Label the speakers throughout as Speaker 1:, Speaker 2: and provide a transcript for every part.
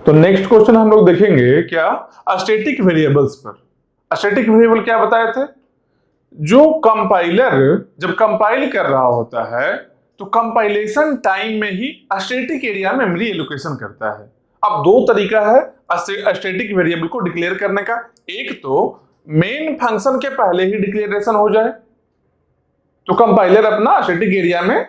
Speaker 1: तो next question हम लोग देखेंगे क्या स्टैटिक वेरिएबल्स पर। स्टैटिक वेरिएबल क्या बताए थे? जो कंपाइलर जब कंपाइल कर रहा होता है तो कंपाइलेशन टाइम में ही स्टैटिक एरिया मेमोरी एलोकेशन करता है। अब दो तरीका है स्टैटिक वेरिएबल को डिक्लेयर करने का। एक तो मेन फंक्शन के पहले ही डिक्लेरेशन हो जाए तो कंपाइलर अपना स्टैटिक एरिया में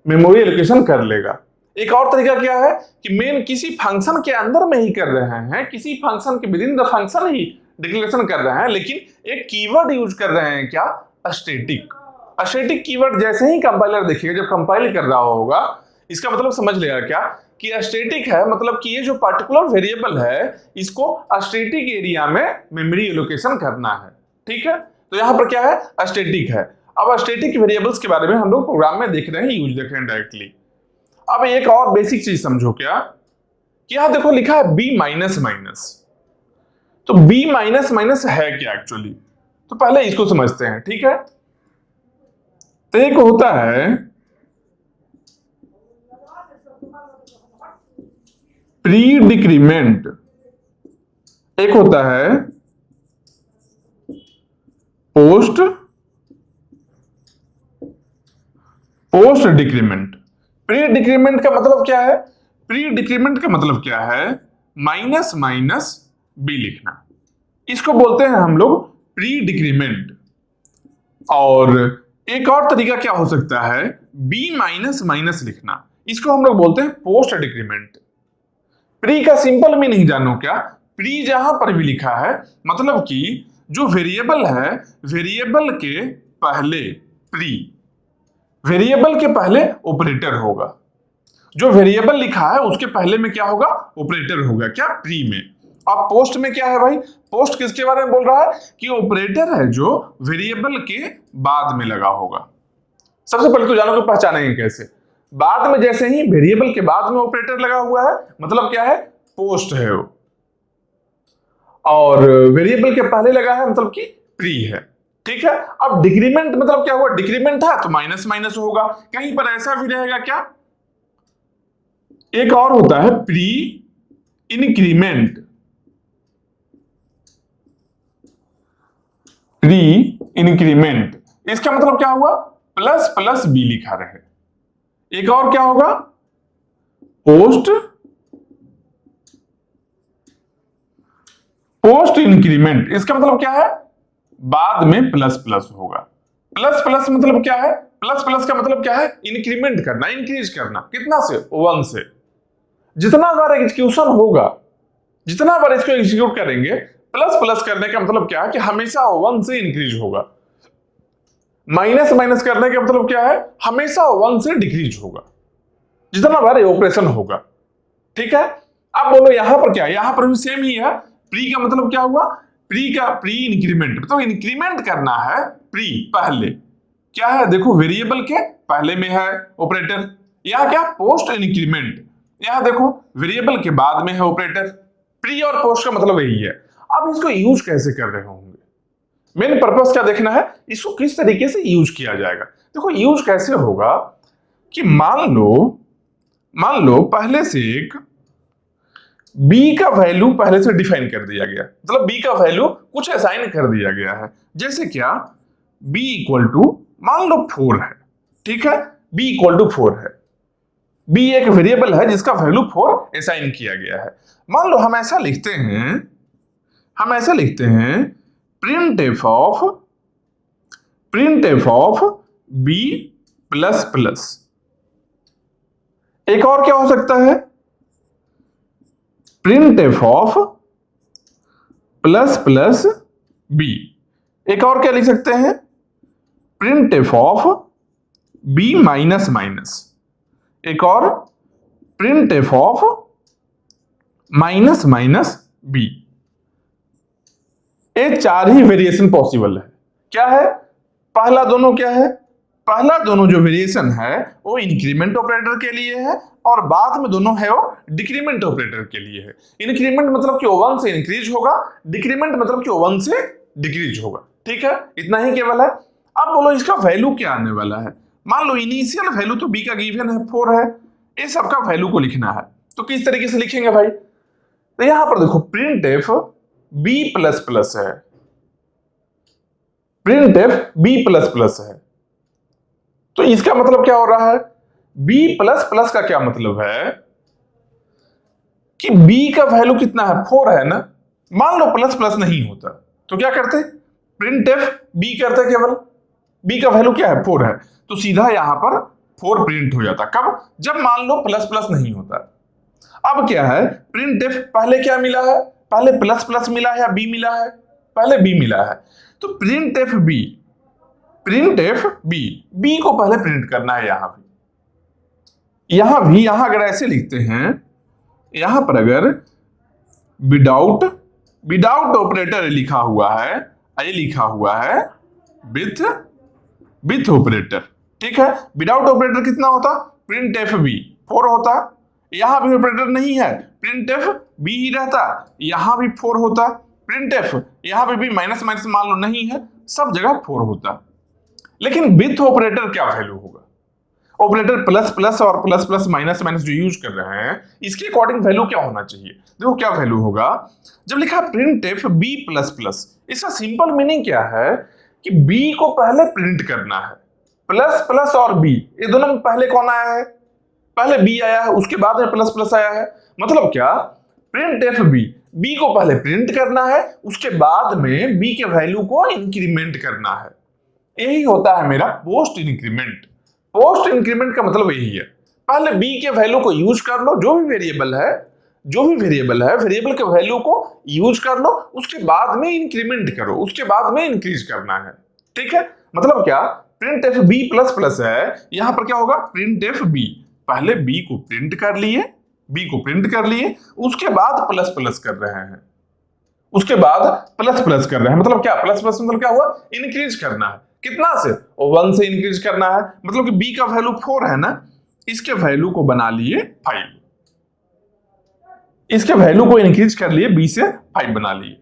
Speaker 1: मेमोरी एलोकेशन कर लेगा। एक और तरीका क्या है कि मेन किसी फंक्शन के अंदर में ही कर रहे हैं, किसी फंक्शन के with in the function he declaration कर रहे हैं, लेकिन एक कीवर्ड यूज कर रहे हैं क्या, स्टैटिक। स्टैटिक कीवर्ड जैसे ही कंपाइलर देखिएगा जब कंपाइल कर रहा होगा, इसका मतलब समझ लेगा क्या कि स्टैटिक है, मतलब कि ये जो पर्टिकुलर वेरिएबल है इसको स्टैटिक एरिया में मेमोरी एलोकेशन करना है। ठीक है, तो यहां पर क्या है, स्टैटिक है। अब स्टैटिक वेरिएबल्स के बारे में हम लोग प्रोग्राम में देख रहे हैं, यूज देख रहे हैं डायरेक्टली। अब एक और बेसिक चीज समझो क्या कि यहां देखो लिखा है बी माइनस माइनस। तो बी माइनस माइनस है क्या एक्चुअली, तो पहले इसको समझते हैं। ठीक है, तो एक होता है प्री डिक्रीमेंट, एक होता है पोस्ट डिक्रीमेंट। प्री डिक्रीमेंट का मतलब क्या है? प्री डिक्रीमेंट का मतलब क्या है, माइनस माइनस बी लिखना, इसको बोलते हैं हम लोग प्री डिक्रीमेंट। और एक और तरीका क्या हो सकता है, बी माइनस माइनस लिखना, इसको हम लोग बोलते हैं पोस्ट डिक्रीमेंट। प्री का सिंपल मीनिंग जानो क्या, प्री जहां पर भी लिखा है मतलब कि जो वेरिएबल है, वेरिएबल के पहले प्री, वेरिएबल के पहले ऑपरेटर होगा। जो वेरिएबल लिखा है उसके पहले में क्या होगा, ऑपरेटर होगा क्या, प्री में। अब पोस्ट में क्या है भाई, पोस्ट किसके बारे में बोल रहा है कि ऑपरेटर है जो वेरिएबल के बाद में लगा होगा। सबसे पहले तो जानो कि पहचानेंगे कैसे, बाद में जैसे ही वेरिएबल के बाद में ऑपरेटर लगा हुआ है मतलब क्या है, पोस्ट है वो, और वेरिएबल के पहले लगा है मतलब कि प्री है। ठीक है, अब डिक्रीमेंट मतलब क्या हुआ, डिक्रीमेंट था तो माइनस माइनस होगा, कहीं पर ऐसा भी रहेगा क्या। एक और होता है प्री इंक्रीमेंट, प्री इंक्रीमेंट इसका मतलब क्या हुआ, प्लस प्लस बी लिखा रहे। एक और क्या होगा, पोस्ट इंक्रीमेंट, इसका मतलब क्या है, बाद में प्लस प्लस होगा। प्लस प्लस मतलब क्या है, प्लस प्लस का मतलब क्या है, इंक्रीमेंट करना, इंक्रीज करना, कितना से, 1 से। जितना बार एग्जीक्यूशन होगा, जितना बार इसको एग्जीक्यूट करेंगे, प्लस प्लस करने का मतलब क्या है कि हमेशा 1 से इंक्रीज होगा। माइनस माइनस करने का मतलब क्या है, हमेशा 1 से डिक्रीज होगा जितना बार ये ऑपरेशन होगा। ठीक है, अब बोलो यहां पर क्या है, यहां पर भी सेम ही है। प्री का मतलब क्या हुआ, प्री इंक्रीमेंट मतलब इंक्रीमेंट करना है प्री पहले, क्या है देखो वेरिएबल के पहले में है ऑपरेटर। यहां क्या, पोस्ट इंक्रीमेंट, यहां देखो वेरिएबल के बाद में है ऑपरेटर। प्री और पोस्ट का मतलब यही है। अब इसको यूज कैसे कर रहे होंगे, मेन पर्पस क्या देखना है, इसको किस तरीके से यूज किया जाएगा। देखो यूज कैसे होगा कि मान लो पहले से एक b का वैल्यू पहले से डिफाइन कर दिया गया, मतलब b का वैल्यू कुछ असाइन कर दिया गया है। जैसे क्या, b इक्वल टू मान लो 4 है। ठीक है, b इक्वल टू 4 है, b एक वेरिएबल है जिसका वैल्यू 4 असाइन किया गया है। मान लो हम ऐसा लिखते हैं print of b plus plus. एक और क्या हो सकता है, print of plus plus B. एक और क्या लिख सकते हैं, print of B minus minus. एक और print of minus minus B. ये 4 ही वेरिएशन पॉसिबल है। क्या है, पहला दोनों क्या है, पहला दोनों जो वेरिएशन है वो इंक्रीमेंट ऑपरेटर के लिए है और बाद में दोनों है वो डिक्रीमेंट ऑपरेटर के लिए है। इंक्रीमेंट मतलब कि 1 से इंक्रीज होगा, डिक्रीमेंट मतलब कि 1 से डिक्रीज होगा। ठीक है, इतना ही केवल है। अब बोलो इसका वैल्यू क्या आने वाला है, मान लो इनिशियल वैल्यू तो बी का गिवन है 4 है, इस सबका वैल्यू को लिखना है। तो किस तरीके से लिखेंगे भाई, तो यहां पर देखो print F B plus plus है, print F B plus plus है। तो इसका मतलब क्या हो रहा है, बी प्लस प्लस का क्या मतलब है कि बी का वैल्यू कितना है, 4 है ना। मान लो प्लस प्लस नहीं होता तो क्या करते, प्रिंट एफ बी करते, केवल बी का वैल्यू क्या है, 4 है, तो सीधा यहां पर 4 प्रिंट हो जाता। कब, जब मान लो प्लस प्लस नहीं होता। अब क्या है, प्रिंट एफ पहले क्या मिला है, पहले प्लस प्लस मिला है या बी मिला है, पहले बी मिला है। तो print F B, print F B, B को पहले प्रिंट करना है यहां भी, यहां अगर ऐसे लिखते हैं, यहां पर अगर विदाउट, विदाउट ऑपरेटर लिखा हुआ है, ये लिखा हुआ है विथ ऑपरेटर, ठीक है। विदाउट ऑपरेटर कितना होता, प्रिंट एफ बी 4 होता। यहां भी ऑपरेटर नहीं है, प्रिंट एफ बी ही रहता, यहां भी 4 होता। प्रिंट एफ यहां पे भी माइनस माइनस मान लो नहीं है, सब जगह 4 होता। लेकिन विथ ऑपरेटर क्या वैल्यू होगा, ऑपरेटर प्लस प्लस और प्लस प्लस माइनस माइनस जो यूज कर रहे हैं, इसके अकॉर्डिंग वैल्यू क्या होना चाहिए। देखो क्या वैल्यू होगा, जब लिखा print F B plus plus, इसका सिंपल मीनिंग क्या है कि बी को पहले प्रिंट करना है। प्लस प्लस और बी, ये दोनों में पहले कौन आया है, पहले बी आया है, उसके बाद में प्लस प्लस आया है। मतलब क्या, प्रिंट एफ बी, बी को पहले प्रिंट करना है, उसके बाद में बी के वैल्यू को इंक्रीमेंट करना है। यही होता है मेरा पोस्ट इंक्रीमेंट। पोस्ट इंक्रीमेंट का मतलब यही है, पहले बी के वैल्यू को यूज कर लो, जो भी वेरिएबल है, वेरिएबल के वैल्यू को यूज कर लो, उसके बाद में इंक्रीमेंट करो, उसके बाद में इंक्रीज करना है, ठीक है। मतलब क्या, print F B plus plus है, यहां पर क्या होगा, प्रिंट एफ बी, पहले बी को प्रिंट कर लिए, बी को प्रिंट कर लिए, उसके बाद प्लस प्लस कर रहे हैं, उसके बाद प्लस प्लस कर रहे हैं। मतलब क्या, प्लस प्लस मतलब क्या हुआ, इंक्रीज करना है। कितना से, 1 से इंक्रीज करना है। मतलब कि बी का वैल्यू 4 है ना, इसके वैल्यू को बना लिए 5, इसके वैल्यू को इंक्रीज कर लिए, बी से 5 बना लिए।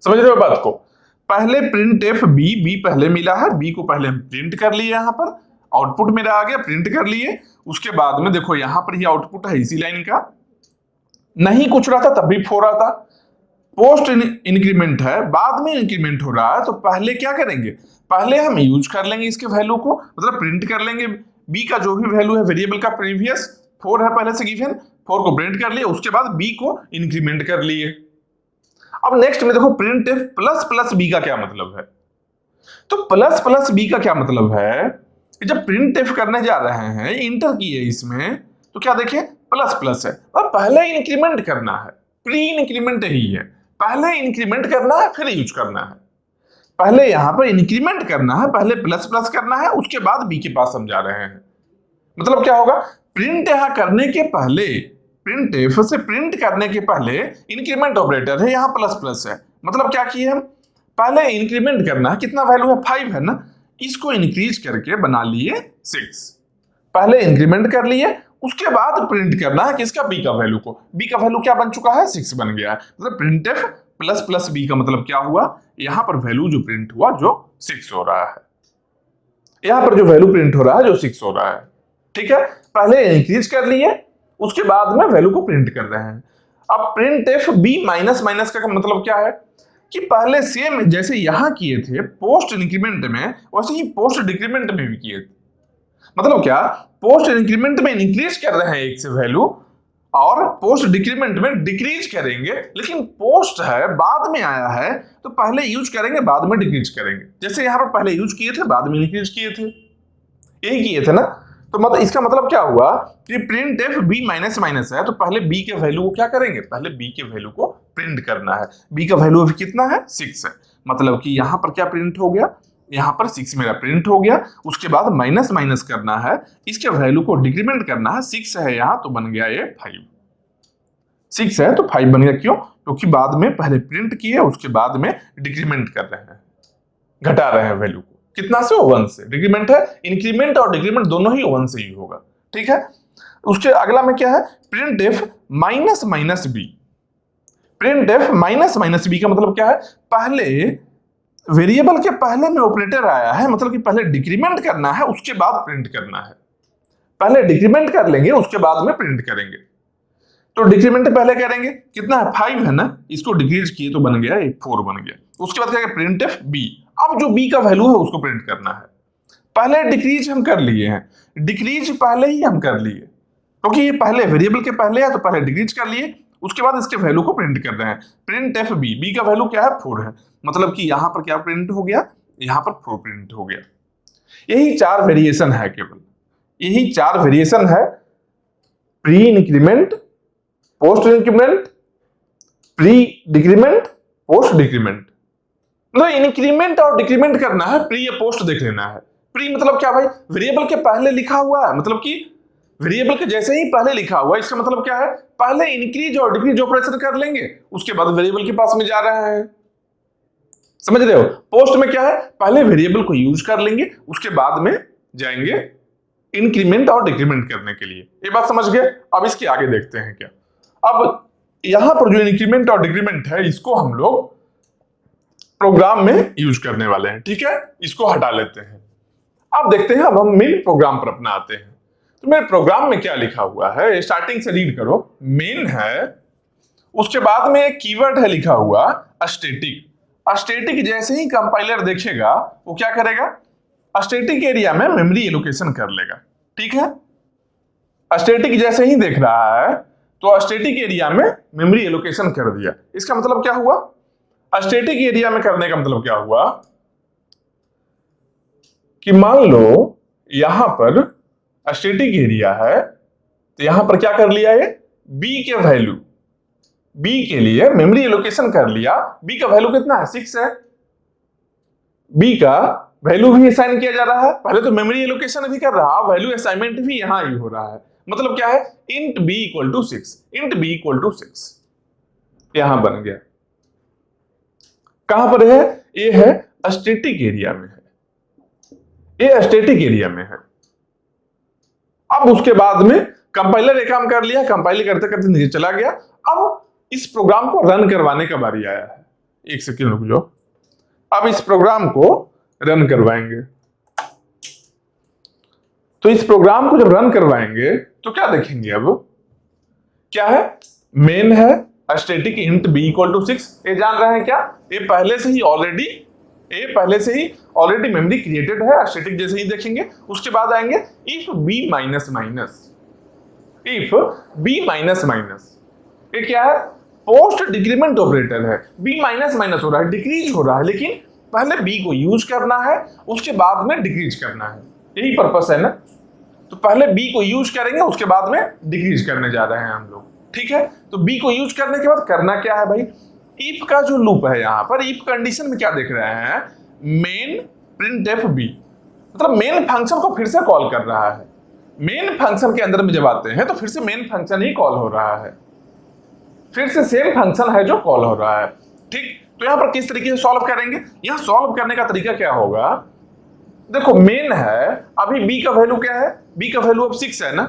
Speaker 1: समझ रहे हो बात को, पहले प्रिंट एफ बी, बी पहले मिला है, बी को पहले हम प्रिंट कर लिए, यहां पर आउटपुट मेरा आ गया, प्रिंट कर लिए। उसके बाद में देखो यहां पर ही आउटपुट है इसी लाइन का, नहीं कुछ रहा था तब भी 4 आता। पोस्ट इंक्रीमेंट है, बाद में इंक्रीमेंट हो रहा है, तो पहले क्या करेंगे, पहले हम यूज कर लेंगे इसके वैल्यू को, मतलब प्रिंट कर लेंगे बी का जो भी वैल्यू है वेरिएबल का, प्रीवियस 4 है पहले से गिवन, 4 को प्रिंट कर लिए, उसके बाद बी को इंक्रीमेंट कर लिए। अब नेक्स्ट में देखो print F plus plus B का क्या मतलब है। तो प्लस प्लस बी का क्या मतलब है, जब प्रिंट एफ करने जा रहे हैं, इंटर किए इसमें, तो क्या देखें, प्लस प्लस है और पहले इंक्रीमेंट करना है, प्री इंक्रीमेंट ही है, पहले इंक्रीमेंट करना है फिर यूज करना है। पहले यहां पर इंक्रीमेंट करना है, पहले प्लस प्लस करना है, उसके बाद बी के पास हम जा रहे हैं। मतलब क्या होगा, प्रिंट यहां करने के पहले, प्रिंट एफ से प्रिंट करने के पहले इंक्रीमेंट ऑपरेटर है, यहां प्लस प्लस है। मतलब क्या किए हम, पहले इंक्रीमेंट करना है, कितना वैल्यू है 5 है ना, इसको इंक्रीज करके बना लिए 6, पहले इंक्रीमेंट कर लिए, उसके बाद प्रिंट करना है किसका, बी का वैल्यू को। बी का वैल्यू क्या बन चुका है, 6 बन गया है। मतलब print F plus plus B का मतलब क्या हुआ, यहां पर वैल्यू जो प्रिंट हुआ जो 6 हो रहा है, यहां पर जो वैल्यू प्रिंट हो रहा है जो 6 हो रहा है, ठीक है। पहले इंक्रीज कर लिए, उसके बाद में वैल्यू को प्रिंट कर रहे हैं। अब print F B minus minus का मतलब क्या है कि पहले सेम जैसे यहां किए थे पोस्ट इंक्रीमेंट में, वैसे ही पोस्ट डिक्रीमेंट में भी किए थे। मतलब क्या, पोस्ट इंक्रीमेंट में इंक्रीज कर रहे हैं एक से वैल्यू, और पोस्ट डिक्रीमेंट में डिक्रीज करेंगे, लेकिन पोस्ट है बाद में आया है, तो पहले यूज करेंगे बाद में डिक्रीज करेंगे। जैसे यहां पर पहले यूज किए थे बाद में इंक्रीज किए थे, यही किए थे ना। तो मतलब इसका मतलब क्या हुआ कि print F B minus minus है, तो पहले बी के वैल्यू को क्या करेंगे, पहले बी के वैल्यू को प्रिंट करना है। बी का वैल्यू अभी कितना है, 6 है। मतलब कि यहां पर क्या प्रिंट हो गया, यहां पर 6 मेरा प्रिंट हो गया, उसके बाद माइनस माइनस करना है, इसके वैल्यू को डिक्रीमेंट करना है। 6 है यहां, तो बन गया ये 5, 6 है तो 5 बन गया। क्यों, क्योंकि बाद में पहले प्रिंट किए, उसके बाद में डिक्रीमेंट कर रहे हैं, घटा रहे हैं वैल्यू को, कितना से, 1 से। डिक्रीमेंट है, इंक्रीमेंट और डिक्रीमेंट दोनों ही 1 से ही होगा, ठीक है। उसके अगला में क्या है, print F minus minus B. Print F minus minus B का मतलब क्या है, पहले वेरिएबल के पहले में ऑपरेटर आया है, मतलब कि पहले डिक्रीमेंट करना है उसके बाद प्रिंट करना है। पहले डिक्रीमेंट कर लेंगे उसके बाद में प्रिंट करेंगे। तो डिक्रीमेंट पहले करेंगे, कितना है 5 है ना, इसको डिक्रीज किए तो बन गया 4 बन गया। उसके बाद क्या है प्रिंट एफ बी। अब जो बी का वैल्यू है उसको प्रिंट करना है। पहले डिक्रीज हम कर लिए हैं, डिक्रीज पहले ही हम कर लिए क्योंकि ये पहले वेरिएबल के पहले है तो पहले डिक्रीज कर लिए, उसके बाद इसके वैल्यू को प्रिंट कर रहे हैं। प्रिंट एफ बी, बी का वैल्यू क्या है 4 है, मतलब कि यहां पर क्या प्रिंट हो गया, यहां पर 4 प्रिंट हो गया। यही 4 वेरिएशन है, केवल यही 4 वेरिएशन है, pre increment, post increment, pre decrement, post decrement. मतलब इंक्रीमेंट और डिक्रीमेंट करना है, प्री या पोस्ट देख लेना है। प्री मतलब क्या भाई, वेरिएबल के पहले लिखा हुआ है, मतलब कि वेरिएबल के जैसे ही पहले लिखा हुआ है, इसका मतलब क्या है पहले इंक्रीज और डिक्रीज ऑपरेशन कर लेंगे, उसके बाद वेरिएबल के पास में जा रहा है। समझ रहे हो? पोस्ट में क्या है, पहले वेरिएबल को यूज कर लेंगे, उसके बाद में जाएंगे इंक्रीमेंट और डिक्रीमेंट करने के लिए। ये बात समझ गए? अब इसके आगे देखते हैं क्या। अब यहां पर जो इंक्रीमेंट और डिक्रीमेंट है, इसको हम लोग प्रोग्राम में यूज करने वाले हैं, ठीक है, इसको हटा लेते हैं। अब देखते हैं, अब हम मेन प्रोग्राम पर अपना आते हैं। तो मेरे प्रोग्राम में क्या लिखा हुआ है, स्टार्टिंग से रीड करो। मेन है, उसके बाद में एक कीवर्ड है लिखा हुआ स्टैटिक। स्टैटिक जैसे ही कंपाइलर देखेगा वो क्या करेगा, स्टैटिक एरिया में मेमोरी एलोकेशन कर लेगा, ठीक है। स्टैटिक जैसे ही देख रहा है तो स्टैटिक एरिया में मेमोरी एलोकेशन कर दिया। इसका मतलब क्या हुआ, स्टैटिक एरिया में करने का मतलब क्या हुआ कि मान लो यहां पर स्टैटिक एरिया है, तो यहां पर क्या कर लिया, ये बी के वैल्यू, बी के लिए मेमोरी एलोकेशन कर लिया। बी का वैल्यू कितना है 6 है, बी का वैल्यू भी असाइन किया जा रहा है, पहले तो मेमोरी एलोकेशन भी कर रहा, वैल्यू असाइनमेंट भी यहां ही हो रहा है। मतलब क्या है, int B equal to 6, int B equal to 6 यहां बन गया। कहां पर है, ये है स्टैटिक एरिया में है, ये स्टैटिक एरिया में है। अब उसके बाद में कंपाइलर एक काम कर लिया, कंपाइल करते करते नीचे चला गया। अब इस प्रोग्राम को रन करवाने का बारी आया है। एक सेकंड रुक जाओ, अब इस प्रोग्राम को रन करवाएंगे। तो इस प्रोग्राम को जब रन करवाएंगे तो क्या देखेंगे, अब क्या है, मेन है static int B equal to 6। ये जान रहे हैं क्या, ये पहले से ही ऑलरेडी मेमोरी क्रिएटेड है, स्टैटिक जैसे ही देखेंगे। उसके बाद आएंगे if B minus minus, if B minus minus, ये क्या है, पोस्ट डिक्रीमेंट ऑपरेटर है। बी माइनस माइनस हो रहा है, डिक्रीज हो रहा है, लेकिन पहले बी को यूज करना है, उसके बाद में डिक्रीज करना है, यही पर्पस है ना। तो पहले बी को यूज करेंगे, उसके बाद में डिक्रीज करने जा रहे हैं हम लोग, ठीक है। तो बी को यूज करने के बाद करना क्या है भाई, इफ का जो लूप है, यहां पर इफ कंडीशन में क्या देख रहे हैं, मेन प्रिंट एफ बी, मतलब मेन फंक्शन को फिर से कॉल कर रहा है। मेन फंक्शन के अंदर में जब आते हैं तो फिर से मेन फंक्शन ही कॉल हो रहा है, फिर से सेम फंक्शन है जो कॉल हो रहा है, ठीक। तो यहां पर किस तरीके से सॉल्व करेंगे, यहां सॉल्व करने का तरीका क्या होगा, देखो मेन है, अभी बी का वैल्यू क्या है, बी का वैल्यू अब 6 है ना,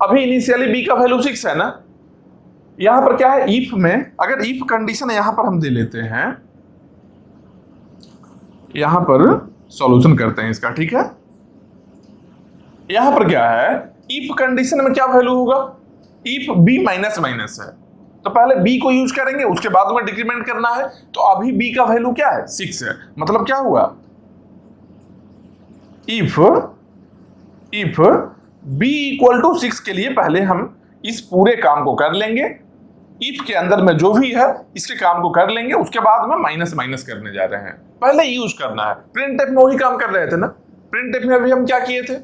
Speaker 1: अभी इनिशियली बी का वैल्यू 6 है ना। यहां पर क्या है, इफ में अगर इफ कंडीशन यहां पर हम दे लेते हैं, यहां पर सॉल्यूशन करते हैं इसका, ठीक है। यहां पर क्या है, इफ कंडीशन में क्या वैल्यू होगा, इफ बी माइनस माइनस है, तो पहले बी को यूज करेंगे, उसके बाद में डिक्रीमेंट करना है। तो अभी बी का वैल्यू क्या है 6 है, मतलब क्या हुआ, इफ बी इक्वल टू 6 के लिए पहले हम इस पूरे काम को कर लेंगे, इफ के अंदर में जो भी है इसके काम को कर लेंगे, उसके बाद में माइनस माइनस करने जा रहे हैं, पहले यूज करना है। प्रिंट में वही काम कर रहे थे ना, प्रिंट में अभी हम क्या किए थे,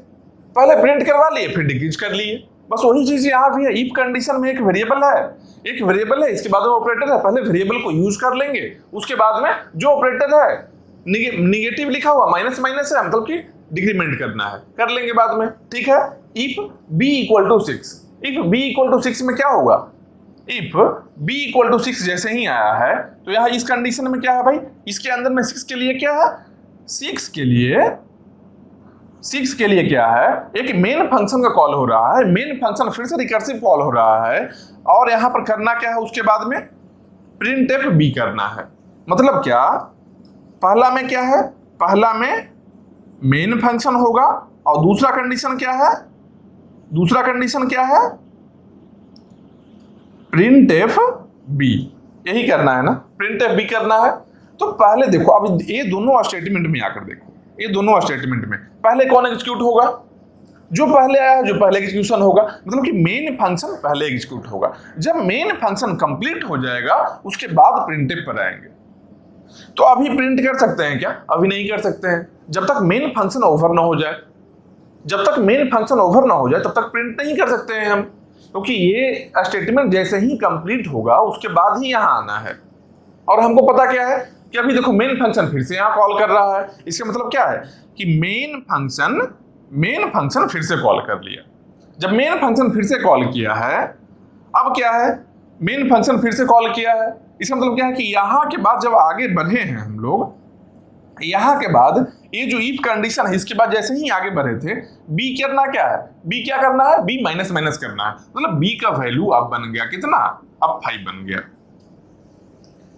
Speaker 1: पहले प्रिंट करवा लिए फिर डिक्रीज कर लिए, बस वही चीज यहाँ भी है। इफ कंडीशन में एक वेरिएबल है, इसके बाद में ऑपरेटर है, पहले वेरिएबल को यूज कर लेंगे, उसके बाद में जो ऑपरेटर है निगेटिव लिखा हुआ माइनस माइनस है, मतलब कि डिक्रीमेंट करना है, कर लेंगे बाद में, ठीक है। If B equal to 6, if B equal to 6 में क्या होगा, इफ बी इक्वल टू 6 जैसे ही आया है तो यहाँ इस कंडीशन में क्या है भाई, इसके अंदर में 6 के लिए क्या है, 6 के लिए क्या है, एक मेन फंक्शन का कॉल हो रहा है, मेन फंक्शन फिर से रिकर्सिव कॉल हो रहा है, और यहां पर करना क्या है, उसके बाद में प्रिंट एफ बी करना है। मतलब क्या, पहला में क्या है, पहला में मेन फंक्शन होगा, और दूसरा कंडीशन क्या है, प्रिंट एफ बी, यही करना है ना, प्रिंट एफ बी करना है। तो पहले देखो, अब ये दोनों स्टेटमेंट में आकर देखो, ये दोनों स्टेटमेंट में पहले कौन एग्जीक्यूट होगा, जो पहले आया, जो पहले एग्जीक्यूशन होगा, मतलब कि मेन फंक्शन पहले एग्जीक्यूट होगा। जब मेन फंक्शन कंप्लीट हो जाएगा उसके बाद प्रिंटफ पर आएंगे। तो अभी प्रिंट कर सकते हैं क्या? अभी नहीं कर सकते हैं, जब तक मेन फंक्शन ओवर ना हो जाए। जब तक मेन फंक्शन ओवर ना हो जाए तब तक प्रिंट नहीं कर सकते हैं हम, क्योंकि ये स्टेटमेंट जैसे ही कंप्लीट होगा उसके बाद ही यहाँ आना है। और हमको पता क्या है कि अभी देखो मेन फंक्शन फिर से यहाँ कॉल कर रहा है। इसका मतलब क्या है कि मेन फंक्शन फिर से कॉल कर लिया। जब मेन फंक्शन फिर से कॉल किया है, अब क्या है, मेन फंक्शन फिर से कॉल किया है, इसका मतलब क्या है कि यहाँ के बाद जब आगे बढ़े हैं हम लोग, यहाँ के बाद ये जो इफ कंडीशन है इसके बाद जैसे ही आगे बढ़े थे, बी करना क्या है, बी क्या करना है, बी माइनस माइनस करना है। मतलब बी का वैल्यू अब बन गया कितना, अब 5 बन गया,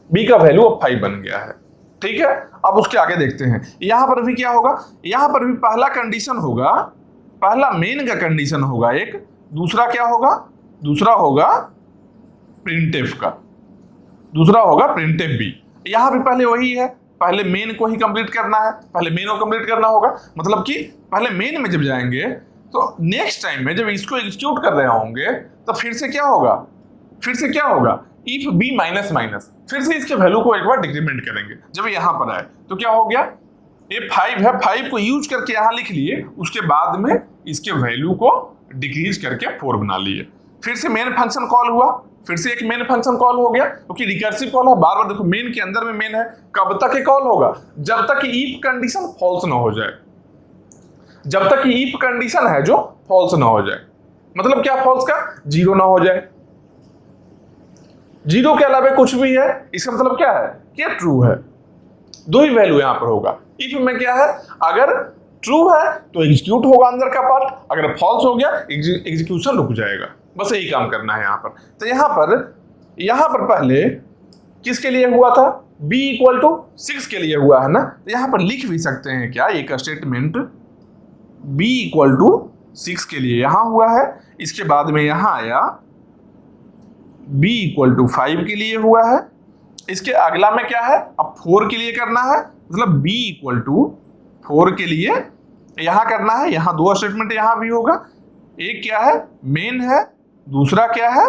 Speaker 1: बी का वैल्यू अब 5 बन गया है। ठीक है, अब उसके आगे देखते हैं। यहां पर भी क्या होगा, यहां पर भी पहला कंडीशन होगा, पहला मेन का कंडीशन होगा एक, दूसरा क्या होगा, दूसरा होगा प्रिंटफ का, दूसरा होगा प्रिंटफ बी। यहां भी पहले वही है, पहले मेन को ही कंप्लीट करना है, पहले मेन को कंप्लीट करना होगा। मतलब कि पहले मेन में जब जाएंगे तो नेक्स्ट टाइम में जब इसको एग्जीक्यूट कर रहे होंगे तो फिर से क्या होगा, फिर से क्या होगा, इफ बी माइनस माइनस, फिर से इसके वैल्यू को एक बार डिक्रीमेंट करेंगे। जब यहां पर आए तो क्या हो गया, ये 5 है, 5 को यूज करके यहां लिख लिए, उसके बाद में इसके वैल्यू को डिक्रीज करके 4 बना लिए। फिर से मेन फंक्शन कॉल हुआ, फिर से एक मेन फंक्शन कॉल हो गया, क्योंकि रिकर्सिव कॉल है, बार बार देखो मेन के अंदर में मेन है। कब तक ये कॉल होगा, जब तक इफ कंडीशन फॉल्स ना हो जाए, जब तक इफ कंडीशन है जो फॉल्स ना हो जाए। मतलब क्या फॉल्स का, 0 ना हो जाए, 0 के अलावा कुछ भी है, इसका मतलब क्या है कि ट्रू है। दो ही वैल्यू यहां पर होगा। इफ में क्या है, अगर ट्रू है तो एग्जीक्यूट होगा अंदर का पार्ट, अगर फॉल्स हो गया एग्जीक्यूशन रुक जाएगा। बस यही काम करना है यहां पर। तो यहां पर पहले किसके लिए हुआ था, b इक्वल टू 6 के लिए हुआ है ना। तो यहां पर लिख भी सकते हैं क्या, एक स्टेटमेंट b इक्वल टू 6 के लिए यहां हुआ है, इसके बाद में यहां आया b इक्वल टू 5 के लिए हुआ है, इसके अगला में क्या है, अब 4 के लिए करना है। मतलब b इक्वल टू 4 के लिए यहां करना है। यहां दो स्टेटमेंट यहां भी होगा, एक क्या है मेन है, दूसरा क्या है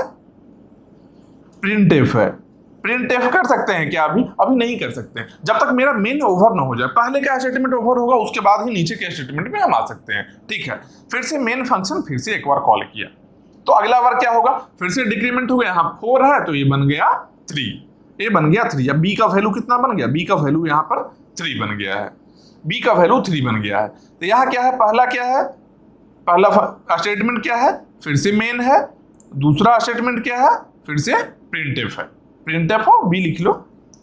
Speaker 1: प्रिंटफ है। प्रिंटफ कर सकते हैं क्या, अभी नहीं कर सकते, जब तक मेरा मेन ओवर ना हो जाए। पहले का स्टेटमेंट ओवर होगा उसके बाद ही नीचे के स्टेटमेंट में हम आ सकते हैं। ठीक है, फिर से मेन फंक्शन फिर से एक बार कॉल किया, तो अगला बार क्या होगा, फिर से डिक्रीमेंट हो गया। यहाँ 4 है तो ये बन गया 3, ये बन गया 3। अब b का वैल्यू कितना बन गया, b का वैल्यू यहाँ पर 3 बन गया है, b का वैल्यू 3 बन गया है। तो यहाँ क्या है, पहला क्या है, पहला स्टेटमेंट क्या है, फिर से मेन है, दूसरा स्टेटमेंट क्या है, फिर से प्रिंटफ है, प्रिंटफ हो b लिख लो,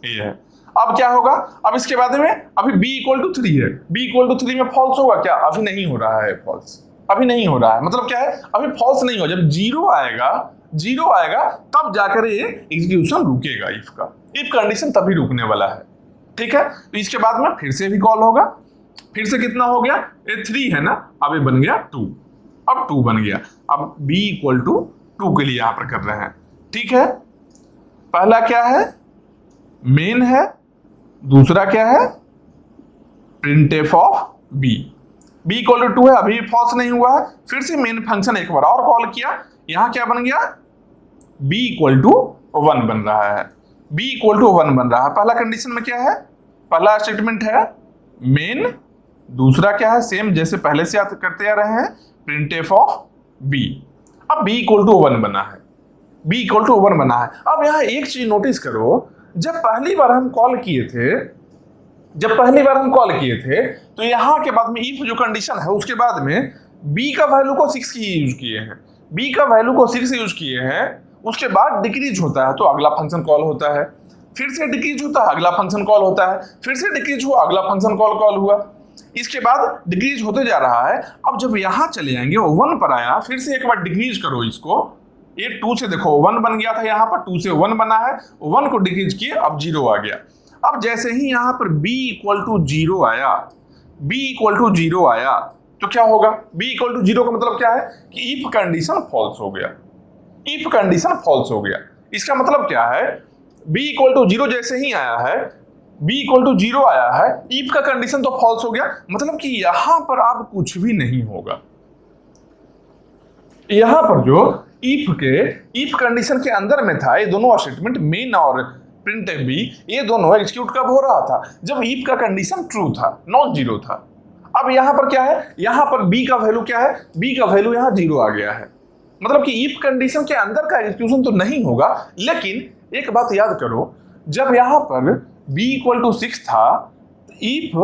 Speaker 1: ये है। अब क्या होगा, अब इसके बाद में अभी b इक्वल टू 3 है, b इक्वल टू 3 में फॉल्स होगा क्या, अभी नहीं हो रहा है फॉल्स, अभी नहीं हो रहा है। मतलब क्या है, अभी फॉल्स नहीं हो, जब 0 आएगा तब जाकर ये एग्जीक्यूशन रुकेगा इफ का, इफ कंडीशन तभी रुकने वाला है। ठीक है, तो इसके बाद में फिर से भी कॉल होगा, फिर से कितना हो गया, ये 3 है ना, अब ये बन गया 2, अब 2 बन गया। अब b इक्वल टू 2 के लिए यहां पर कर रहे हैं। ठीक है, पहला क्या है मेन है, दूसरा क्या है printf of b equal to 2 है, अभी फॉल्स नहीं हुआ है। फिर से मेन फंक्शन एक बार और कॉल किया, यहां क्या बन गया, b इक्वल टू 1 बन रहा है, b इक्वल टू 1 बन रहा है। पहला कंडीशन में क्या है, पहला स्टेटमेंट है मेन, दूसरा क्या है सेम जैसे पहले से करते आ रहे हैं प्रिंटफ ऑफ b। अब b इक्वल टू 1 बना है, b इक्वल टू 1 बना है। अब यहाँ एक चीज नोटिस करो, जब पहली बार हम कॉल किए थे तो यहाँ के बाद में इफ जो कंडीशन है उसके बाद में b का वैल्यू को 6 की यूज किए हैं, b का वैल्यू को 6 यूज किए हैं, उसके बाद डिक्रीज होता है तो अगला फंक्शन कॉल होता है, फिर से डिक्रीज होता है अगला फंक्शन कॉल होता है, फिर से डिक्रीज हुआ अगला फंक्शन कॉल हुआ, इसके बाद डिक्रीज होते जा रहा है। अब जब यहाँ चले जाएंगे 1 पर आया, फिर से एक बार डिक्रीज करो इसको, ये 2 से देखो 1 बन गया था, यहाँ पर 2 से 1 बना है, 1 को डिक्रीज किए अब 0 आ गया। अब जैसे ही यहाँ पर b इक्वल टू 0 आया, तो क्या होगा, b इक्वल टू 0 का मतलब क्या है कि इफ कंडीशन फॉल्स हो गया, इसका मतलब क्या है, b इक्वल टू 0 जैसे ही आया है, b इक्वल टू 0 आया है, इफ का कंडीशन तो फॉल्स हो गया, मतलब कि यहां पर अब कुछ भी नहीं होगा। यहां पर जो इफ कंडीशन के अंदर में था, ये दोनों स्टेटमेंट मेन और प्रिंटफ भी, ये दोनों एग्जीक्यूट कब हो रहा था, जब इफ का कंडीशन ट्रू था, नॉन जीरो था। अब यहां पर क्या है, यहां पर b का वैल्यू क्या है, b का वैल्यू यहां 0 आ गया है, मतलब कि इफ कंडीशन के अंदर का एग्जीक्यूशन तो नहीं होगा। लेकिन एक बात याद करो, जब यहां पर b इक्वल टू 6 था, इफ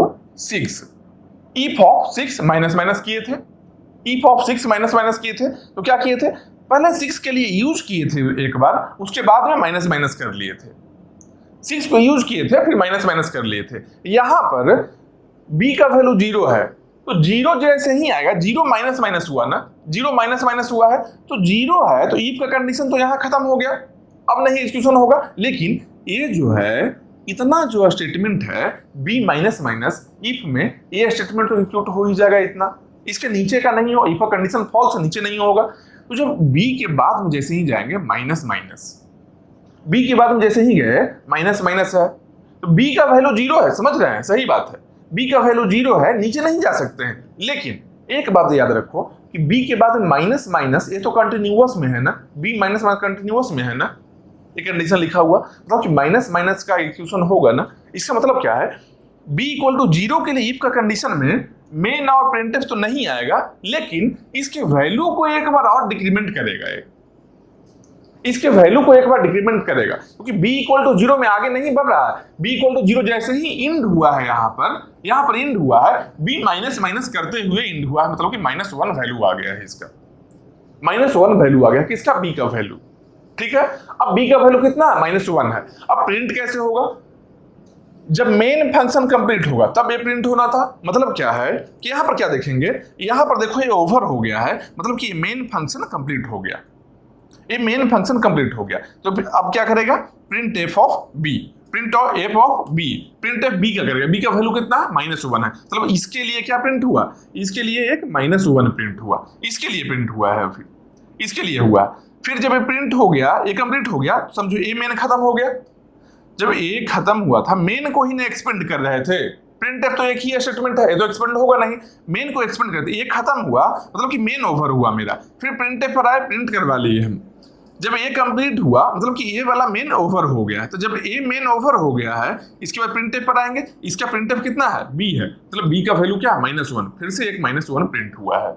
Speaker 1: ऑफ 6 माइनस माइनस किए थे, इफ ऑफ 6 माइनस माइनस किए थे, तो क्या किए थे, पहले 6 के लिए यूज किए थे एक बार, उसके बाद में माइनस माइनस कर लिए थे, 6 को यूज किए थे फिर माइनस माइनस कर लिए थे। यहां पर b का वैल्यू 0 है, तो 0 जैसे ही आएगा, 0 माइनस माइनस हुआ ना, 0 माइनस माइनस हुआ है, तो 0 है, तो इफ का कंडीशन तो यहां खत्म हो गया, अब नहीं एग्जीक्यूशन होगा। लेकिन ये जो है, इतना जो स्टेटमेंट है b माइनस माइनस इफ में, ये स्टेटमेंट तो एग्जीक्यूट हो ही जाएगा इतना, इसके नीचे का नहीं हो, इफ का कंडीशन फॉल्स नीचे नहीं होगा। तो जब b के बाद में जैसे ही जाएंगे माइनस माइनस, b के बाद में जैसे ही गए माइनस माइनस है, तो b का वैल्यू 0 है, समझ रहे हैं, सही बात है, b का वैल्यू 0 है, नीचे नहीं जा सकते हैं। लेकिन एक बात याद रखो कि b के बाद में माइनस माइनस, ये तो कंटिन्यूअस में है ना, b माइनस माइनस कंटिन्यूअस में है ना, ये कंडीशन लिखा हुआ, मतलब कि माइनस माइनस का एग्जीक्यूशन होगा ना। इसका मतलब क्या है, b इक्वल टू 0 के लिए इफ का कंडीशन में मेन और प्रिंटफ तो नहीं आएगा, लेकिन इसके वैल्यू को एक बार और डिक्रीमेंट करेगा, इसके वैल्यू को एक बार डिक्रीमेंट करेगा, क्योंकि b इक्वल टू 0 में आगे नहीं बढ़ रहा है, b इक्वल टू 0 जैसे ही इंड हुआ है, यहाँ पर इंड हुआ है, b माइनस माइनस करते हुए इंड हुआ है, मतलब कि -1 वैल्यू आ गया है इसका, -1 वैल्यू आ गया किसका, b का वैल्यू, ठीक है। अब b का वैल्यू कितना है, -1 है। अब प्रिंट कैसे होगा, जब मेन फंक्शन कंप्लीट होगा तब ये प्रिंट होना था। मतलब क्या है कि यहां पर क्या देखेंगे, यहां पर देखो ये ओवर हो गया है, मतलब कि ये मेन फंक्शन कंप्लीट हो गया, ये मेन फंक्शन कंप्लीट हो गया। तो अब क्या करेगा, print F of B, print of F of B, print F B क्या करेगा, बी का वैल्यू कितना है, -1 है, मतलब इसके लिए क्या प्रिंट हुआ, इसके लिए एक -1 प्रिंट हुआ, इसके लिए प्रिंट हुआ है, फिर इसके लिए हुआ, फिर जब ये प्रिंट हो गया, ये कंप्लीट हो गया, समझो ए मेन खत्म हो गया। जब ए खत्म हुआ था, मेन को ही नहीं एक्सपेंड कर रहे थे, प्रिंट तो एक ही स्टेटमेंट है, ये तो एक्सपेंड होगा नहीं, मेन को एक्सपेंड करते, ये खत्म हुआ, मतलब कि मेन ओवर हुआ मेरा, फिर प्रिंट पर आए, प्रिंट करवा लिए हम। जब ये कंप्लीट हुआ, मतलब कि ये वाला मेन ओवर हो गया है, तो जब ये मेन ओवर हो गया है, इसके बाद प्रिंट पर आएंगे, इसका प्रिंट कितना है, बी है, मतलब बी का वैल्यू क्या है, -1, फिर से एक -1 प्रिंट हुआ है,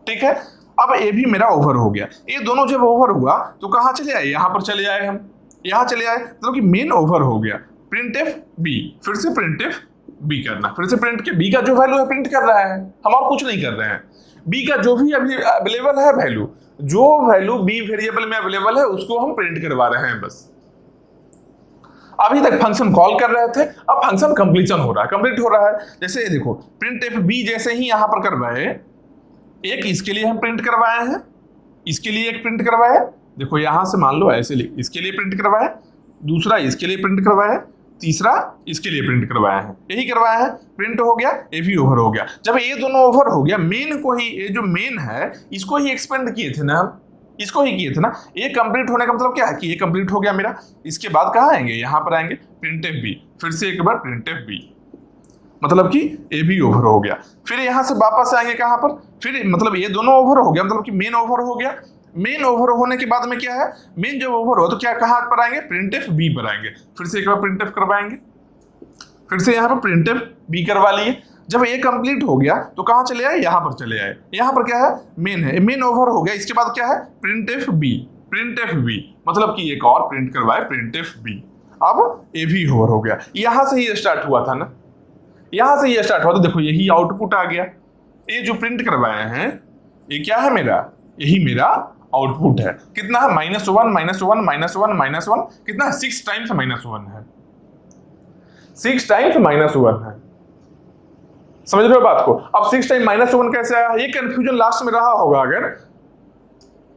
Speaker 1: ठीक है। अब ये भी मेरा ओवर हो गया, ये दोनों जब ओवर हुआ तो कहाँ चले आए, यहाँ पर चले आए, हम यहाँ चले आए, मतलब कि मेन ओवर हो गया, प्रिंट एफ बी, फिर से प्रिंट एफ बी करना, फिर से प्रिंट के बी का जो वैल्यू है प्रिंट कर रहा है, हम और कुछ नहीं कर रहे हैं, बी का जो भी अभी अवेलेबल है वैल्यू, जो वैल्यू बी वेरिएबल में अवेलेबल है उसको हम प्रिंट करवा रहे हैं बस। अभी तक फंक्शन कॉल कर रहे थे, अब फंक्शन कंप्लीशन हो रहा है, कंप्लीट हो रहा है। जैसे देखो, प्रिंट एफ बी जैसे ही यहां पर करवाए, एक इसके लिए हम प्रिंट करवाए हैं, इसके लिए एक प्रिंट करवाए, देखो यहां से मान लो ऐसे इसके लिए प्रिंट करवाए, दूसरा इसके लिए प्रिंट करवाए, तीसरा इसके लिए प्रिंट करवाया है, यही करवाया है, प्रिंट हो गया, ये भी ओवर हो गया। जब ये दोनों ओवर हो गया, मेन को ही, ये जो मेन है इसको ही एक्सपेंड किए थे ना हम, इसको ही किए थे ना, ये कंप्लीट होने का मतलब क्या है कि ये कंप्लीट हो गया मेरा। इसके बाद कहाँ आएंगे, यहाँ पर आएंगे प्रिंट एफ बी, फिर से एक बार प्रिंट एफ बी, मतलब कि ए भी ओवर हो गया। फिर यहां से वापस आएंगे कहां पर, फिर मतलब ये दोनों ओवर हो गया, मतलब कि मेन ओवर हो गया। मेन ओवर होने के बाद में क्या है, मेन जब ओवर हो तो क्या कहां पर आएंगे, प्रिंट एफ बी पर आएंगे, फिर से एक बार प्रिंट एफ करवाएंगे, फिर से यहाँ पर प्रिंट एफ बी करवा लिए। जब ये कंप्लीट हो गया तो कहां चले आए, यहाँ पर चले आए, यहाँ पर क्या है, मेन है, मेन ओवर हो गया। इसके बाद क्या है, print F B, print F B, मतलब कि एक और प्रिंट करवाए, प्रिंट एफ बी। अब ए भी ओवर हो गया, यहां से ही स्टार्ट हुआ था ना, यहां से ये स्टार्ट हुआ, तो देखो यही आउटपुट आ गया। ये जो प्रिंट करवाए हैं ये क्या है मेरा, यही मेरा आउटपुट है। कितना है, -1 -1 -1 -1, कितना है, 6 टाइम्स -1 है, 6 टाइम्स -1 है, समझ रहे हो बात को। अब 6 टाइम -1 कैसे आया, ये कंफ्यूजन लास्ट में रहा होगा अगर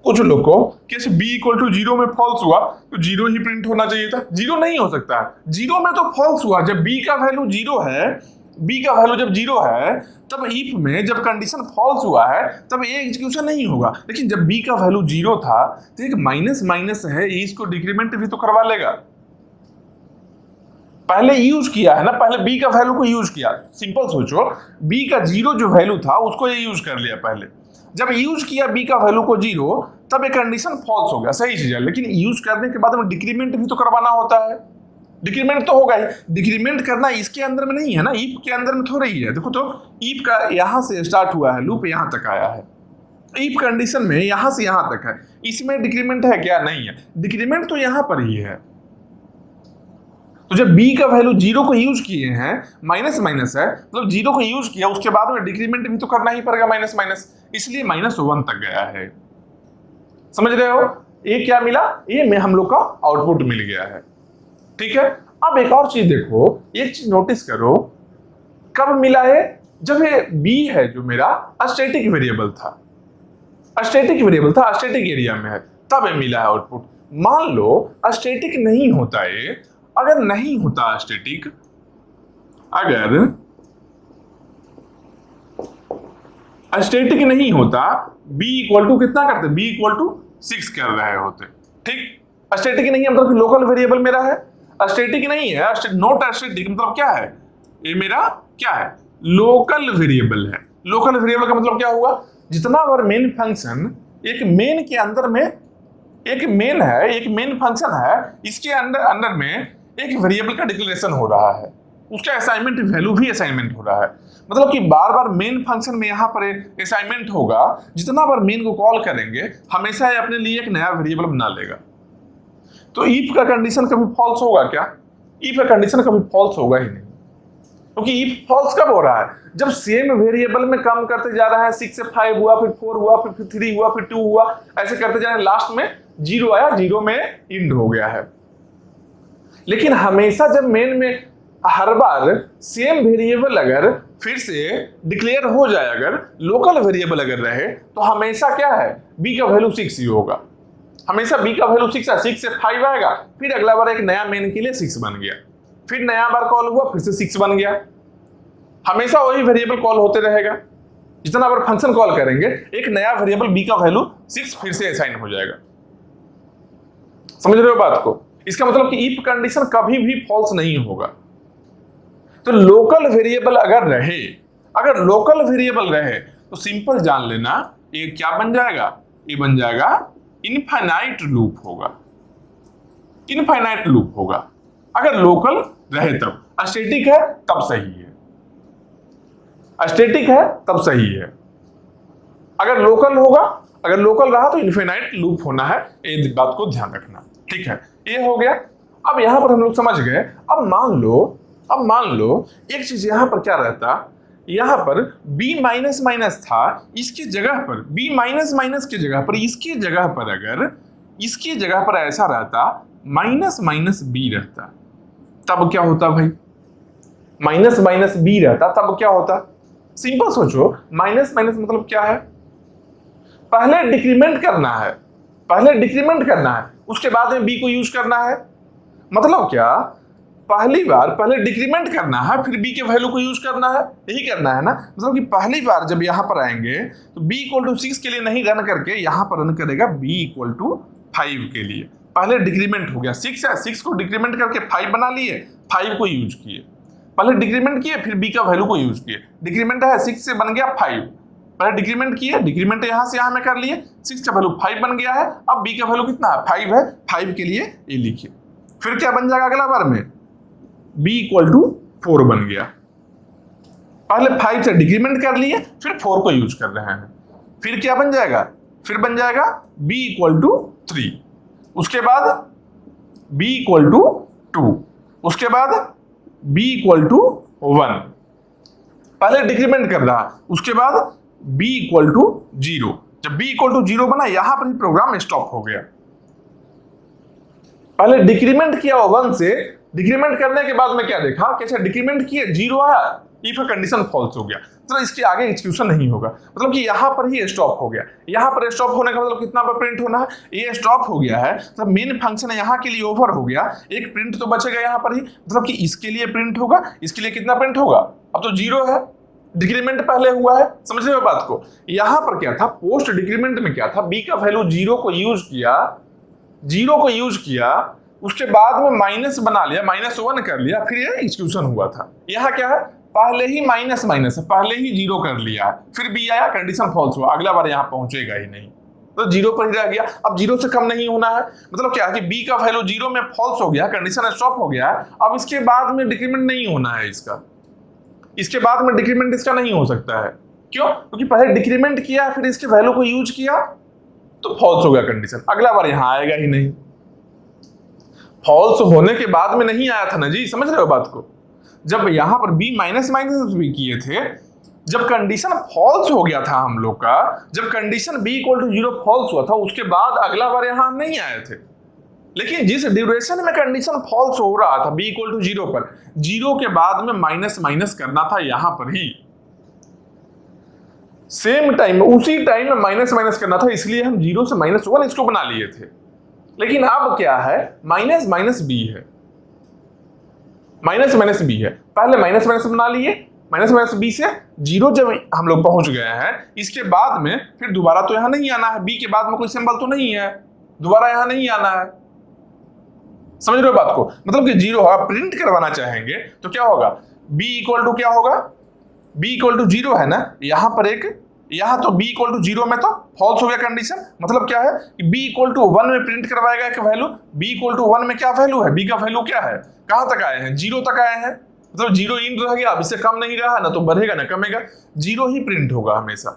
Speaker 1: कुछ लोग को कि b इक्वल टू 0 में फॉल्स हुआ तो 0 ही प्रिंट होना चाहिए था। 0 नहीं हो सकता है, 0 में तो फॉल्स हुआ, जब b का वैल्यू 0 है, b का वैल्यू जब 0 है तब if में जब कंडीशन फॉल्स हुआ है तब ये एग्जीक्यूशन नहीं होगा, लेकिन जब b का वैल्यू 0 था तो एक माइनस माइनस है, ये इसको डिक्रीमेंट भी तो करवा लेगा। पहले यूज किया है ना, पहले b का वैल्यू को यूज किया, सिंपल सोचो, b का 0 जो वैल्यू था उसको ये यूज कर लिया पहले, जब यूज किया b का वैल्यू को 0 तब एक कंडीशन फॉल्स हो गया, सही चीज है, लेकिन यूज करने के बाद में डिक्रीमेंट भी तो करवाना होता है, डिक्रीमेंट तो होगा ही, डिक्रीमेंट करना इसके अंदर में नहीं है ना, इफ के अंदर में थोड़ा ही है। देखो तो इफ का यहां से स्टार्ट हुआ है, लूप यहां तक आया है, इफ कंडीशन में यहां से यहां तक है, इसमें डिक्रीमेंट है क्या? नहीं है, डिक्रीमेंट तो यहां पर ही है। तो जब b का वैल्यू 0 को यूज किए हैं, माइनस माइनस है मतलब 0 को यूज किया, उसके बाद में डिक्रीमेंट भी तो करना ही पड़ेगा माइनस माइनस, इसलिए -1 तक गया है। समझ रहे हो? ये क्या मिला? ये में हम लोग का आउटपुट मिल गया है। ठीक है, अब एक और चीज देखो, एक चीज नोटिस करो, कब मिला है? जब ये b है जो मेरा स्टैटिक वेरिएबल था, स्टैटिक वेरिएबल था, स्टैटिक एरिया में है, तब ये मिला है आउटपुट। मान लो स्टैटिक नहीं होता है, अगर नहीं होता स्टैटिक, अगर स्टैटिक नहीं होता, b इक्वल टू कितना करते? b इक्वल टू 6 कर रहे होते। ठीक, स्टैटिक नहीं है मतलब लोकल वेरिएबल मेरा है, स्टैटिक नहीं है, नॉट स्टैटिक मतलब क्या है? ये मेरा क्या है? लोकल वेरिएबल है। लोकल वेरिएबल का मतलब क्या हुआ? जितना बार मेन फंक्शन, एक मेन के अंदर में एक मेन है, एक मेन फंक्शन है, इसके अंदर में एक वेरिएबल का डिक्लेरेशन हो रहा है, उसका असाइनमेंट वैल्यू भी असाइनमेंट हो रहा है, मतलब कि बार बार मेन फंक्शन में यहाँ पर असाइनमेंट होगा, जितना बार मेन को कॉल करेंगे हमेशा ये अपने लिए एक नया वेरिएबल बना लेगा। तो इफ का कंडीशन कभी फॉल्स होगा क्या? इफ का कंडीशन कभी फॉल्स होगा ही नहीं, क्योंकि इफ फॉल्स कब हो रहा है? जब सेम वेरिएबल में कम करते जा रहा है, 6 से 5 हुआ, फिर 4 हुआ, फिर 3 हुआ, फिर 2 हुआ, ऐसे करते जा रहे हैं, लास्ट में 0 आया, 0 में एंड हो गया है। लेकिन हमेशा जब मेन में हर बार सेम वेरिएबल अगर फिर से डिक्लेयर हो जाए, अगर लोकल वेरिएबल अगर रहे, तो हमेशा क्या है? b का वैल्यू 6 ही होगा, हमेशा b का वैल्यू 6 है, 6 से 5 आएगा, फिर अगला बार एक नया मेन के लिए 6 बन गया, फिर नया बार कॉल हुआ, फिर से 6 बन गया, हमेशा वही वेरिएबल कॉल होते रहेगा। जितना बार फंक्शन कॉल करेंगे एक नया वेरिएबल b का वैल्यू 6 फिर से असाइन हो जाएगा। समझ रहे हो बात को? इसका मतलब कि इफ कंडीशन कभी भी फॉल्स नहीं होगा। तो लोकल वेरिएबल अगर रहे, अगर लोकल वेरिएबल रहे तो सिंपल जान लेना, ये क्या बन जाएगा? ये बन जाएगा इनफाइनाइट लूप होगा, इनफाइनाइट लूप होगा। अगर लोकल रहे तब, स्टैटिक है तब सही है, स्टैटिक है तब सही है। अगर लोकल होगा, अगर लोकल रहा तो इनफाइनाइट लूप होना है, ये बात को ध्यान रखना। ठीक है, ये हो गया। अब यहां पर हम लोग समझ गए। अब मान लो एक चीज यहां पर क्या रहता, यहां पर b माइनस माइनस था, इसकी जगह पर b माइनस माइनस की जगह पर, इसकी जगह पर अगर इसकी जगह पर ऐसा रहता माइनस माइनस b रहता, तब क्या होता भाई? माइनस माइनस b रहता तब क्या होता? सिंपल सोचो, माइनस माइनस मतलब क्या है? पहले डिक्रीमेंट करना है, पहले डिक्रीमेंट करना है, उसके बाद में b को यूज करना है। मतलब क्या? पहली बार पहले डिक्रीमेंट करना है, फिर b के वैल्यू को यूज करना है, यही करना है ना। मतलब कि पहली बार जब यहां पर आएंगे तो b इक्वल टू 6 के लिए नहीं रन करके यहां पर रन करेगा b इक्वल टू 5 के लिए। पहले डिक्रीमेंट हो गया, 6 है, 6 को डिक्रीमेंट करके 5 बना लिए, 5 को यूज किए, पहले डिक्रीमेंट किए फिर b का वैल्यू को यूज किए। डिक्रीमेंट है, 6 से बन गया 5, पहले डिक्रीमेंट किए, डिक्रीमेंट यहां से यहां में कर लिए, 6 का वैल्यू 5 बन गया है। अब b का वैल्यू कितना है? 5 है, 5 के लिए ये लिखिए। फिर क्या बन जाएगा अगला बार में? b इक्वल टू 4 बन गया। पहले 5 से डिक्रीमेंट कर लिए, फिर 4 को यूज कर रहे हैं, फिर क्या बन जाएगा? फिर बन जाएगा b इक्वल टू 3, उसके बाद b इक्वल टू 2, उसके बाद b इक्वल टू 1, पहले डिक्रीमेंट कर रहा, उसके बाद b इक्वल टू 0। जब b इक्वल टू 0 बना, यहां पर ही प्रोग्राम स्टॉप हो गया। पहले डिक्रीमेंट किया 1 से, डिक्रीमेंट करने के बाद में क्या देखा? कैसे डिक्रीमेंट किए, 0 आया, इफ कंडीशन फॉल्स हो गया, तो इसके आगे एग्जीक्यूशन नहीं होगा, मतलब कि यहां पर ही स्टॉप हो गया। यहां पर स्टॉप होने का मतलब कितना पर प्रिंट होना है? ये स्टॉप हो गया है, तो मेन फंक्शन यहां के लिए ओवर हो गया, एक प्रिंट तो बचेगा यहां पर ही, मतलब कि इसके लिए प्रिंट होगा, इसके लिए कितना प्रिंट होगा? अब तो 0 है, डिक्रीमेंट पहले हुआ है, समझ रहे हो बात को। यहां पर क्या था, पोस्ट डिक्रीमेंट में क्या था, बी का वैल्यू 0 को यूज किया, उसके बाद में माइनस बना लिया, -1 कर लिया, फिर ये एक्सक्यूशन हुआ था। यहां क्या है, पहले ही माइनस है, पहले ही 0 कर लिया है, फिर बी आया, कंडीशन फॉल्स हुआ, अगला बार यहां पहुंचेगा ही नहीं, तो 0 पर ही रह गया। अब 0 से कम नहीं होना है, मतलब क्या है कि बी का वैल्यू 0 में फॉल्स हो गया, कंडीशन स्टॉप हो गया है। अब इसके बाद में डिक्रीमेंट नहीं होना है इसके बाद में डिक्रीमेंट इसका नहीं हो सकता है। क्यों? क्योंकि पहले डिक्रीमेंट किया, फिर इसके वैल्यू को यूज किया, तो फॉल्स हो गया कंडीशन, अगला बार यहां आएगा ही नहीं। फॉल्स होने के बाद में नहीं आया था ना जी, समझ रहे हो बात को। जब यहां पर बी माइनस भी किए थे, जब कंडीशन फॉल्स हो गया था हम लोग का, जब कंडीशन b = 0 फॉल्स हुआ था, उसके बाद अगला बार यहां हम नहीं आए थे। लेकिन जिस ड्यूरेशन में कंडीशन फॉल्स हो रहा था b = 0 पर, 0 के बाद में माइनस करना था यहां पर ही, सेम टाइम उसी टाइम में माइनस करना था, इसलिए हम 0 से -1 इसको बना लिए थे। लेकिन अब क्या है, माइनस b है, माइनस b है, पहले माइनस बना लिए, माइनस b से 0 जब हम लोग पहुंच गए हैं, इसके बाद में फिर दोबारा तो यहां नहीं आना है, b के बाद में कोई सिंबल तो नहीं है, दोबारा यहां नहीं आना है, समझ रहे हो बात को। मतलब कि 0 आप प्रिंट करवाना चाहेंगे तो क्या होगा, b = क्या होगा, b = 0 है ना, यहां पर यहां तो b = 0 में तो फॉल्स हो गया कंडीशन, मतलब क्या है कि b = 1 में प्रिंट करवाएगा एक वैल्यू, b = 1 में क्या वैल्यू है, b का वैल्यू क्या है, कहां तक आए हैं, 0 तक आए हैं, मतलब 0 इन रह गया, अब इससे कम नहीं रहा ना, तो बढ़ेगा ना कमेगा, 0 ही प्रिंट होगा हमेशा।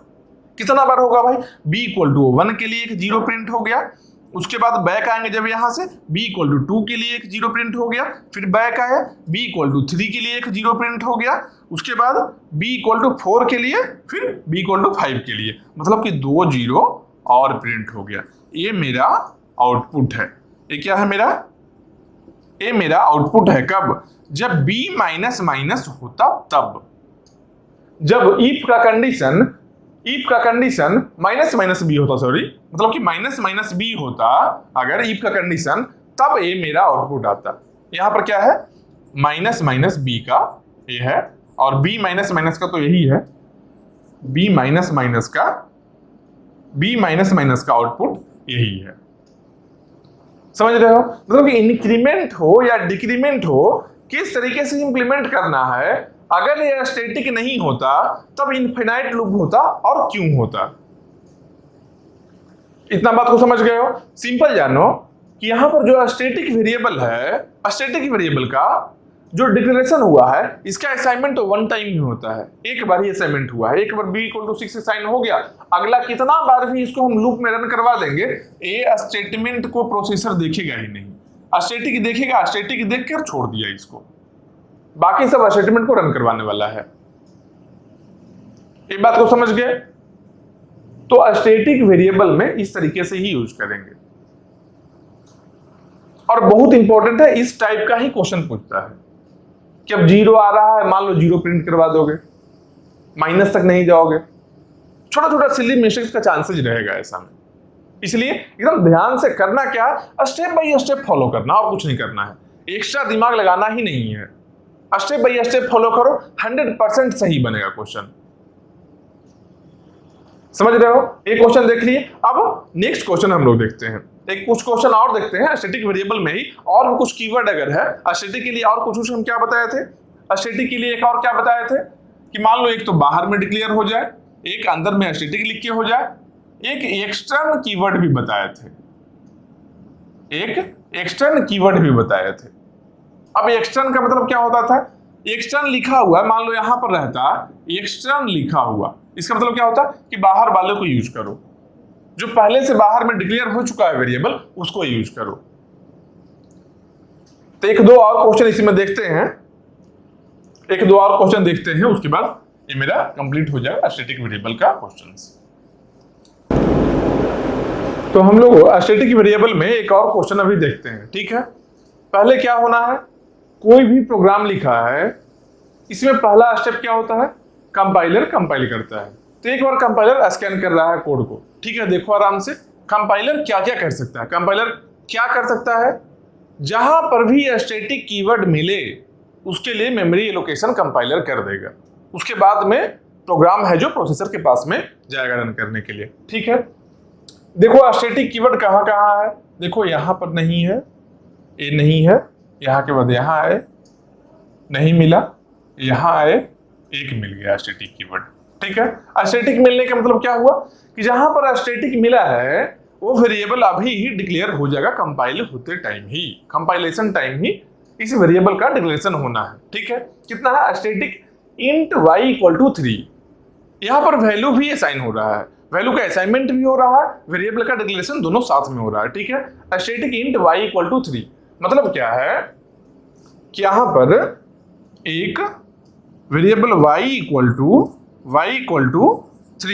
Speaker 1: कितना बार होगा भाई, b = 1 के लिए एक 0 प्रिंट हो गया, उसके बाद बैक आएंगे जब यहां से b = 2 के लिए एक 0 प्रिंट हो गया, फिर बैक आया b = 3 के लिए एक 0 प्रिंट हो गया, उसके बाद b = 4 के लिए, फिर b = 5 के लिए, मतलब कि 2 0 और प्रिंट हो गया। ये मेरा आउटपुट है, ये क्या है मेरा, ये मेरा आउटपुट है। कब, जब b माइनस होता तब, जब इफ का कंडीशन माइनस b होता, सॉरी, मतलब कि माइनस b होता अगर इफ का कंडीशन, तब ये मेरा आउटपुट आता। यहां पर क्या है, माइनस b का ये है, और b माइनस का तो यही है, b माइनस का आउटपुट यही है, समझ रहे हो। मतलब कि इंक्रीमेंट हो या डिक्रीमेंट हो, किस तरीके से इंप्लीमेंट करना है। अगर ये स्टैटिक नहीं होता तब इनफिनाइट लूप होता, और क्यों होता। इतना बात को समझ गए हो। सिंपल जानो कि यहां पर जो स्टैटिक वेरिएबल है, स्टैटिक वेरिएबल का जो डिक्लेरेशन हुआ है, इसका असाइनमेंट तो 1 टाइम ही होता है, एक बार ही असाइनमेंट हुआ है, एक बार b = 6 असाइन हो गया, अगला कितना बार भी इसको हम लूप में रन करवा देंगे, ये स्टेटमेंट को प्रोसेसर देखेगा ही नहीं, स्टैटिक देखेगा, स्टैटिक देख कर छोड़ दिया इसको, बाकी सब स्टेटमेंट को रन करवाने वाला है। एक बात को समझ गए। तो स्टैटिक वेरिएबल में इस तरीके से ही यूज करेंगे, और बहुत इंपॉर्टेंट है, इस टाइप का ही क्वेश्चन पूछता है कि अब 0 आ रहा है, मान लो 0 प्रिंट करवा दोगे, माइनस तक नहीं जाओगे, छोटा छोटा सिली मिस्टेक्स का चांसेस रहेगा ऐसा में। इसलिए एकदम ध्यान से करना क्या, स्टेप बाय स्टेप फॉलो करना, और कुछ नहीं करना है, एक्स्ट्रा दिमाग लगाना ही नहीं है, स्टेप बाय स्टेप फॉलो करो, 100% सही बनेगा क्वेश्चन, समझ रहे हो। एक क्वेश्चन देख लिए, अब नेक्स्ट क्वेश्चन हम लोग देखते हैं, एक कुछ क्वेश्चन और देखते हैं स्टैटिक वेरिएबल में ही, और भी कुछ कीवर्ड अगर है स्टैटिक के लिए, और कुछ हम क्या बताए थे, स्टैटिक के लिए एक और क्या बताए थे कि मान लो एक तो बाहर में डिक्लेयर हो जाए, एक अंदर में स्टैटिक लिख के हो जाए, एक एक्सटर्न कीवर्ड भी बताए थे, एक एक्सटर्न कीवर्ड भी बताए थे। अब एक्सटर्न का मतलब क्या होता था, एक्सटर्न लिखा हुआ है, मान लो यहां पर रहता एक्सटर्न लिखा हुआ, इसका मतलब क्या होता कि बाहर वाले को यूज करो, जो पहले से बाहर में डिक्लेयर हो चुका है वेरिएबल, उसको यूज करो। तो एक दो और क्वेश्चन इसी में देखते हैं, एक दो और क्वेश्चन देखते हैं, उसके बाद ये मेरा कंप्लीट हो जाएगा स्टैटिक वेरिएबल का क्वेश्चंस। तो हम लोग स्टैटिक वेरिएबल में एक और क्वेश्चन अभी देखते हैं, ठीक है। पहले क्या होना है, कोई भी प्रोग्राम लिखा है, इसमें पहला स्टेप क्या होता है, कंपाइलर कंपाइल करता है। तो एक बार कंपाइलर स्कैन कर रहा है कोड को, ठीक है, देखो आराम से कंपाइलर क्या क्या कर सकता है। कंपाइलर क्या कर सकता है, जहां पर भी स्टैटिक कीवर्ड मिले उसके लिए मेमोरी एलोकेशन कंपाइलर कर देगा। उसके बाद में प्रोग्राम है जो प्रोसेसर के पास में जाएगा रन करने के लिए। ठीक है, देखो स्टैटिक कीवर्ड कहाँ कहाँ है, देखो यहाँ पर नहीं है, ये नहीं है, यहाँ के बाद यहाँ आए नहीं मिला, यहाँ आए एक मिल गया स्टैटिक कीवर्ड। ठीक है, स्टैटिक मिलने का मतलब क्या हुआ कि जहां पर स्टैटिक मिला है वो वेरिएबल अभी ही डिक्लेयर हो जाएगा, कंपाइल होते टाइम ही, कंपाइलेशन टाइम ही इस वेरिएबल का डिक्लेरेशन होना है। ठीक है, कितना है, static int y equal to 3, यहाँ पर वैल्यू भी असाइन हो रहा है, वैल्यू का असाइनमेंट भी हो रहा है, वेरिएबल का डिक्लेरेशन दोनों साथ में हो रहा है। ठीक है, static int y equal to 3 मतलब क्या है कि यहाँ पर एक वेरिएबल y इक्वल टू 3,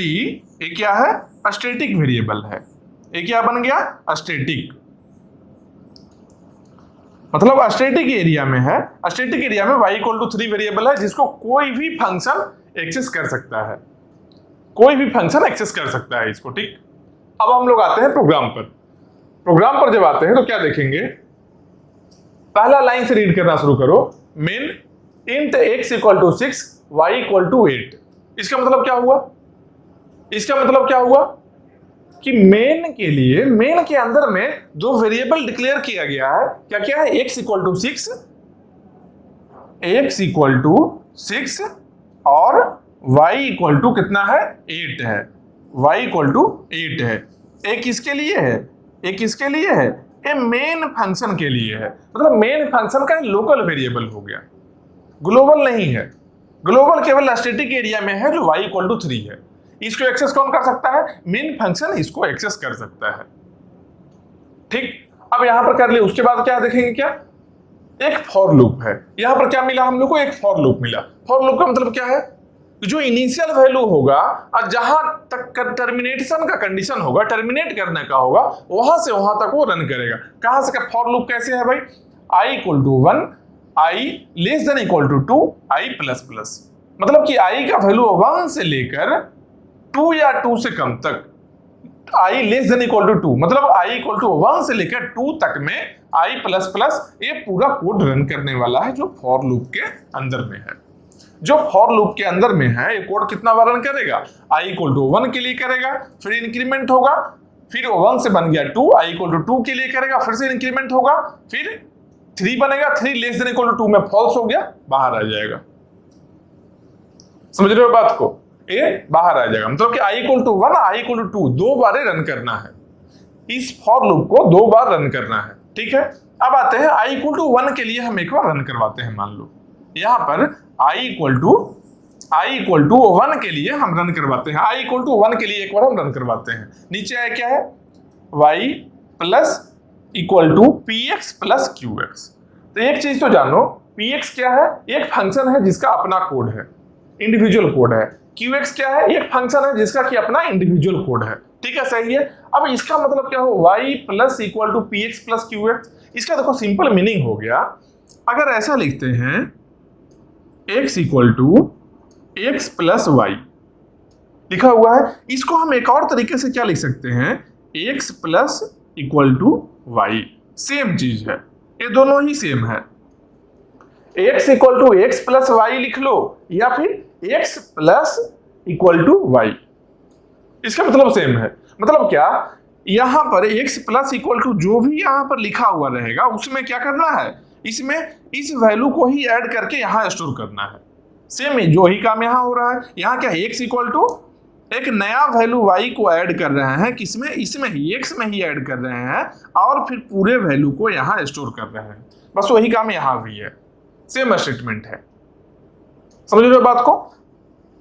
Speaker 1: ये क्या है, स्टैटिक वेरिएबल है, ये क्या बन गया, स्टैटिक, मतलब स्टैटिक एरिया में है, स्टैटिक एरिया में y इक्वल टू 3 वेरिएबल है जिसको कोई भी फंक्शन एक्सेस कर सकता है, कोई भी फंक्शन एक्सेस कर सकता है इसको। ठीक, अब हम लोग आते हैं प्रोग्राम पर। प्रोग्राम पर जब आते हैं तो क्या देखेंगे, पहला लाइन से रीड करना शुरू करो, main int x equal to 6 y equal to 8। इसका मतलब क्या हुआ, इसका मतलब क्या हुआ कि मेन के लिए, मेन के अंदर में दो वेरिएबल डिक्लेयर किया गया है, क्या क्या है, x equal to 6, x equal to 6 और y इक्वल टू कितना है, 8 है, y इक्वल टू 8 है। एक किसके लिए है, एक किसके लिए है, ये मेन फंक्शन के लिए है, मतलब मेन फंक्शन का लोकल वेरिएबल हो गया, ग्लोबल नहीं है, ग्लोबल केवल स्टैटिक एरिया में है जो y इक्वल टू 3 है। इसको एक्सेस कौन कर सकता है, मेन फंक्शन इसको एक्सेस कर सकता है। ठीक, अब यहां पर कर लिया, उसके बाद क्या देखेंगे, क्या एक फॉर लूप है, यहां पर क्या मिला हम लोग को, एक फॉर लूप मिला। फॉर लूप का मतलब क्या है, जो इनिशियल वैल्यू होगा और जहां तक टर्मिनेशन का कंडीशन होगा, टर्मिनेट करने का होगा, वहां से वहां तक वो रन करेगा। कहां से, फॉर लूप कैसे है भाई, i equal to 1, i less than equal to 2, i plus plus, मतलब कि i का वैल्यू 1 से लेकर 2 या 2 से कम तक, i less than equal to 2 मतलब i इक्वल टू 1 से लेकर 2 तक में i प्लस प्लस, ये पूरा कोड रन करने वाला है जो फॉर लूप के अंदर में है। जो फॉर लूप के अंदर में है ये कोड कितना बार रन करेगा, i इक्वल टू 1 के लिए करेगा, फिर इंक्रीमेंट होगा, फिर 1 से बन गया 2, i इक्वल टू 2 के लिए करेगा, फिर से इंक्रीमेंट होगा, फिर 3 बनेगा, 3 लेस देन इक्वल टू 2 में फॉल्स हो गया, बाहर आ जाएगा। समझ रहे हो बात को, ये बाहर आ जाएगा, मतलब कि i equal to 1, i equal to 2 दो बार रन करना है, इस फॉर लूप को 2 बार रन करना है। ठीक है, अब आते हैं i इक्वल टू 1 के लिए हम एक बार रन करवाते हैं। मान लो यहां पर i इक्वल टू 1 के लिए हम रन करवाते हैं, i इक्वल टू 1 के लिए एक बार हम रन करवाते हैं। नीचे आया क्या है, y plus equal to px plus qx। तो एक चीज तो जानो, px क्या है, एक फंक्शन है जिसका अपना कोड है, इंडिविजुअल कोड है, qx क्या है, एक फंक्शन है जिसका कि अपना इंडिविजुअल कोड है। ठीक है, सही है। अब इसका मतलब क्या हो, y plus equal to px plus qx, इसका देखो सिंपल मीनिंग हो गया, अगर ऐसा लिखते हैं x equal to x plus Y लिखा हुआ है, इसको हम एक और तरीके से क्या लिख सकते हैं, x plus equal to Y, same चीज है, ये दोनों ही सेम है। x equal to x plus Y लिख लो, या फिर x plus equal to Y, इसका मतलब सेम है। मतलब क्या, यहां पर x प्लस इक्वल टू जो भी यहां पर लिखा हुआ रहेगा उसमें क्या करना है, इसमें इस वैल्यू को ही ऐड करके यहां स्टोर करना है। सेम जो ही काम यहां हो रहा है, यहां क्या x इक्वल टू एक नया वैल्यू y को ऐड कर रहे हैं, किसमें, इसमें ही x में ही ऐड कर रहे हैं, और फिर पूरे वैल्यू को यहां स्टोर कर रहे हैं। बस वही काम यहां भी है, सेम स्टेटमेंट है। समझ रहे हो बात को,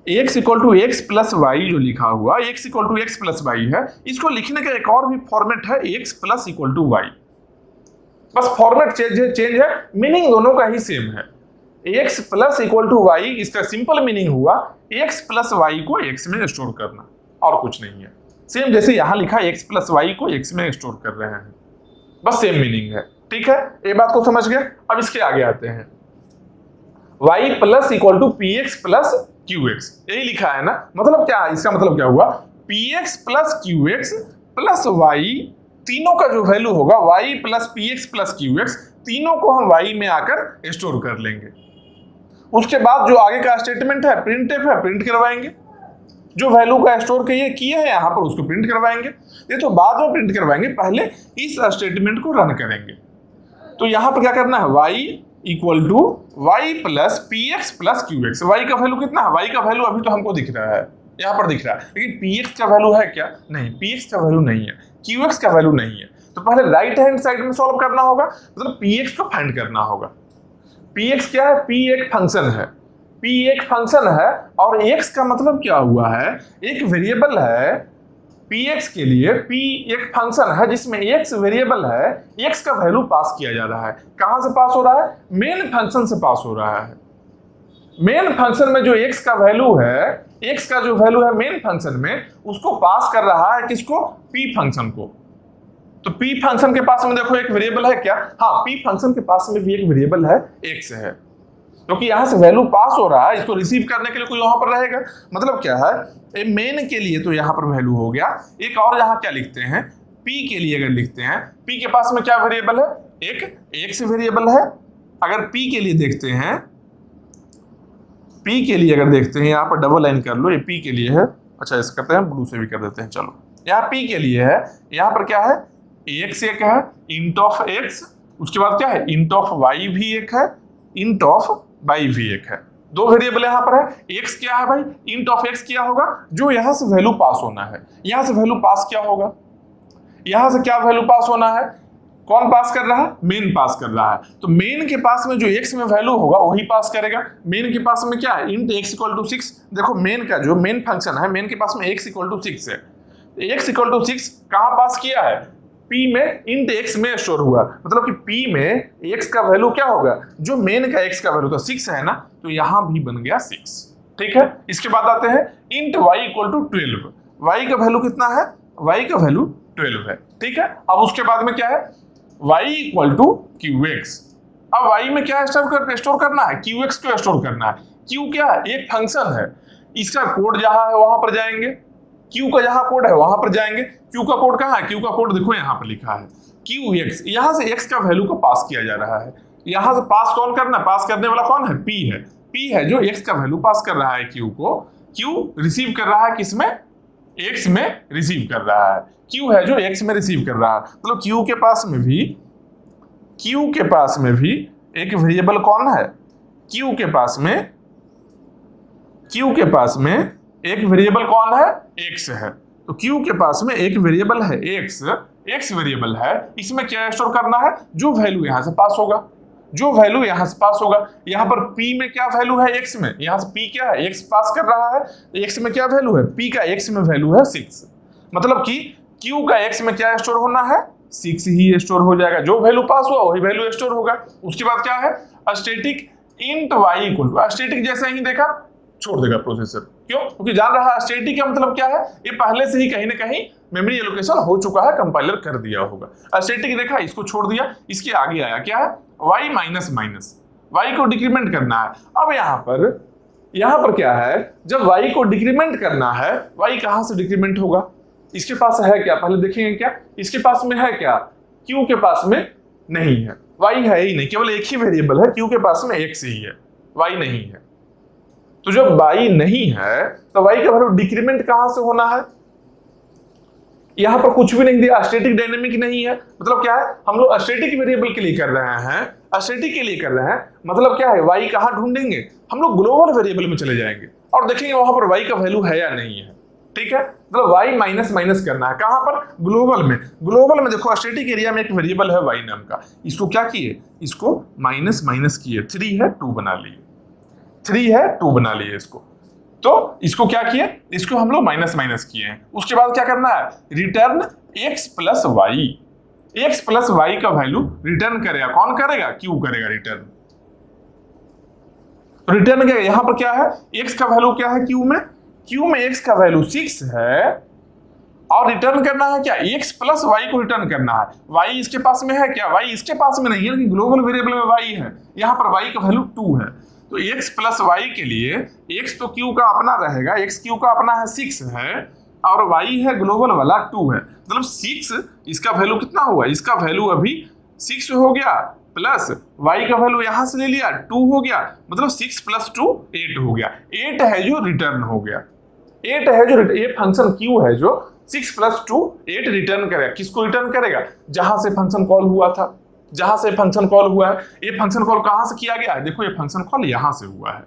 Speaker 1: x equal to X plus Y जो लिखा हुआ, x equal to X plus Y है, इसको लिखने का एक और भी फॉर्मेट है, x plus equal to Y. बस फॉर्मेट चेंज है, मीनिंग दोनों का ही सेम है। x plus equal to Y, इसका सिंपल मीनिंग हुआ x प्लस वाई को x में स्टोर करना, और कुछ नहीं है। सेम जैसे यहां लिखा x प्लस वाई को x में स्टोर कर रहे हैं, बस सेम मीनिंग है। ठीक है, ये बात को समझ गए। अब इसके आगे आते हैं, y plus equal to px plus qx, यही लिखा है ना, मतलब क्या, इसका मतलब क्या हुआ, px plus qx plus y, तीनों का जो वैल्यू होगा y plus px plus qx, तीनों को हम y में आकर स्टोर कर लेंगे। उसके बाद जो आगे का स्टेटमेंट है प्रिंटफ है, प्रिंट करवाएंगे, जो वैल्यू का स्टोर किए है यहाँ पर उसको प्रिंट करवाएंगे। ये तो बाद में प्रिंट करवाएंगे, पहले इस स्टेटमेंट को रन करेंगे। तो यहाँ पर क्या करना है, y equal to Y plus P X plus Q X. Y का वैल्यू कितना है, वाई का वैल्यू अभी तो हमको दिख रहा है, यहाँ पर दिख रहा है, लेकिन पी एक्स का वैल्यू है क्या, नहीं, पी एक्स का वैल्यू नहीं है, क्यू एक्स का वैल्यू नहीं है। तो पहले राइट हैंड साइड में सॉल्व करना होगा, मतलब पी एक्स को फाइंड करना होगा। पी एक्स क्या है, पी एक फंक्शन है, पी एक फंक्शन है और एक्स का मतलब क्या हुआ है, एक वेरिएबल है। px के लिए p एक फंक्शन है जिसमें x वेरिएबल है, x का वैल्यू पास किया जा रहा है। कहां से पास हो रहा है, मेन फंक्शन से पास हो रहा है। मेन फंक्शन में जो x का वैल्यू है, x का जो वैल्यू है मेन फंक्शन में, उसको पास कर रहा है किसको, p फंक्शन को। तो p फंक्शन के पास में देखो एक वेरिएबल है क्या, हाँ, p फंक्शन के पास में भी एक वेरिएबल है, x है, क्योंकि यहां से वैल्यू पास हो रहा है, इसको रिसीव करने के लिए कोई वहां पर रहेगा। मतलब क्या है, मेन के लिए तो यहां पर वैल्यू हो गया। एक और यहां क्या लिखते हैं, p के लिए अगर लिखते हैं, p के पास में क्या वेरिएबल है, एक x वेरिएबल है। अगर p के लिए देखते हैं, p के लिए अगर देखते हैं, यहाँ पर डबल लाइन कर लो, ये p के लिए है। अच्छा, ऐसा करते हैं, ब्लू से भी कर देते हैं। चलो, यहाँ p के लिए है, यहाँ पर क्या है, x एक है, इंट ऑफ x, उसके बाद क्या है, इंट ऑफ y भी एक है, इंट ऑफ y भी एक है। दो वेरिएबल यहाँ पर है। x क्या है भाई, इंट ऑफ x क्या होगा, जो यहां से वैल्यू पास होना है। यहां से वैल्यू पास क्या होगा, यहां से क्या वैल्यू पास होना है, कौन पास कर रहा है, मेन पास कर रहा है। तो मेन के पास में जो x में वैल्यू होगा वही पास करेगा। मेन के पास में क्या है, इंट x इक्वल टू 6। देखो मेन का जो मेन फंक्शन है, मेन के पास में x इक्वल टू 6 है। x इक्वल टू 6 कहां पास किया है, p में इंट x में स्टोर हुआ, मतलब कि p में x का वैल्यू क्या होगा, जो मेन का x का वैल्यू था 6 है ना, तो यहां भी बन गया 6। ठीक है, इसके बाद आते हैं int y equal to 12। y का वैल्यू कितना है, y का वैल्यू 12 है। ठीक है, अब उसके बाद में क्या है, y इक्वल टू qx। अब y में क्या स्टोर करना है, qx को स्टोर करना है। q क्या है, एक फंक्शन है, इसका कोड जहां है वहां पर जाएंगे, Q का जहां कोड है वहां पर जाएंगे। Q का कोड कहां है, Q का कोड देखो यहां पर लिखा है, QX। यहां से x का वैल्यू को पास किया जा रहा है। यहां से पास कौन करना, पास करने वाला कौन है, P है। P है जो x का वैल्यू पास कर रहा है Q को। Q रिसीव कर रहा है किसमें, x में रिसीव कर रहा है। Q है जो x में रिसीव कर रहा है, मतलब Q के पास में भी एक वेरिएबल कौन है, Q के पास में एक वेरिएबल कौन है, x है। तो Q के पास में एक वेरिएबल है x वेरिएबल है। इसमें क्या स्टोर करना है, जो वैल्यू यहां से पास होगा, यहां पर P में क्या वैल्यू है, x में, यहां से P क्या है, x पास कर रहा है, x में क्या वैल्यू है, P का x में वैल्यू है 6। मतलब कि Q का x में क्या स्टोर होना है, 6 ही स्टोर हो जाएगा। जो वैल्यू पास हुआ वही वैल्यू स्टोर होगा। उसके बाद क्या है, static int y equal to, static जैसे ही देखा छोड़ देगा प्रोसेसर, क्यों, क्योंकि जान रहा है स्टैटिक का मतलब क्या है, ये पहले से ही कहीं ना कहीं मेमोरी एलोकेशन हो चुका है, कंपाइलर कर दिया होगा। स्टैटिक देखा, इसको छोड़ दिया, इसके आगे आया क्या है, y माइनस माइनस, y को डिक्रीमेंट करना है। अब यहाँ पर क्या है, जब y को डिक्रीमेंट करना है, y कहां से डिक्रीमेंट होगा, इसके पास है क्या, पहले देखेंगे क्या, इसके पास में है क्या, q के पास में नहीं है, y है ही नहीं, केवल एक ही वेरिएबल है, q के पास में x ही है, y नहीं है। तो जब y नहीं है तो y का वैल्यू डिक्रीमेंट कहां से होना है, यहां पर कुछ भी नहीं दिया, स्टैटिक डायनेमिक नहीं है। मतलब क्या है, हम लोग स्टैटिक वेरिएबल के लिए कर रहे हैं, मतलब क्या है, y कहां ढूंढेंगे, हम लोग ग्लोबल वेरिएबल में चले जाएंगे और देखेंगे वहां पर y का वैल्यू है या नहीं है। ठीक है, मतलब y माइनस माइनस करना है, कहां पर, ग्लोबल में देखो स्टैटिक एरिया में एक वेरिएबल है y नाम का, इसको क्या किए, इसको माइनस माइनस किए, 3 है 2 बना लिए इसको। तो इसको क्या किए, इसको हम लोग माइनस माइनस किए हैं। उसके बाद क्या करना है, रिटर्न x प्लस वाई का वैल्यू रिटर्न करेगा, कौन करेगा, Q करेगा रिटर्न क्या, यहां पर क्या है, x का वैल्यू क्या है, Q में x का वैल्यू 6 है और रिटर्न करना है क्या, x प्लस वाई को रिटर्न करना है। y इसके पास में है क्या, y इसके पास में नहीं है, लेकिन ग्लोबल वेरिएबल में y है, यहां पर y का वैल्यू 2 है। तो x प्लस y के लिए x तो q का अपना रहेगा, x q का अपना है 6 है और y है ग्लोबल वाला 2 है, मतलब 6, इसका वैल्यू कितना हुआ, इसका वैल्यू अभी 6 हो गया प्लस y का वैल्यू यहां से ले लिया 2 हो गया, मतलब 6 + 2 8 हो गया। 8 है जो रिटर्न हो गया, 8 है जो ये फंक्शन q है जो 6 + 2 8 रिटर्न करेगा। किसको रिटर्न करेगा? जहां से फंक्शन कॉल हुआ था, जहां से फंक्शन कॉल हुआ है। ये फंक्शन कॉल कहां से किया गया है? देखो ये फंक्शन कॉल यहां से हुआ है,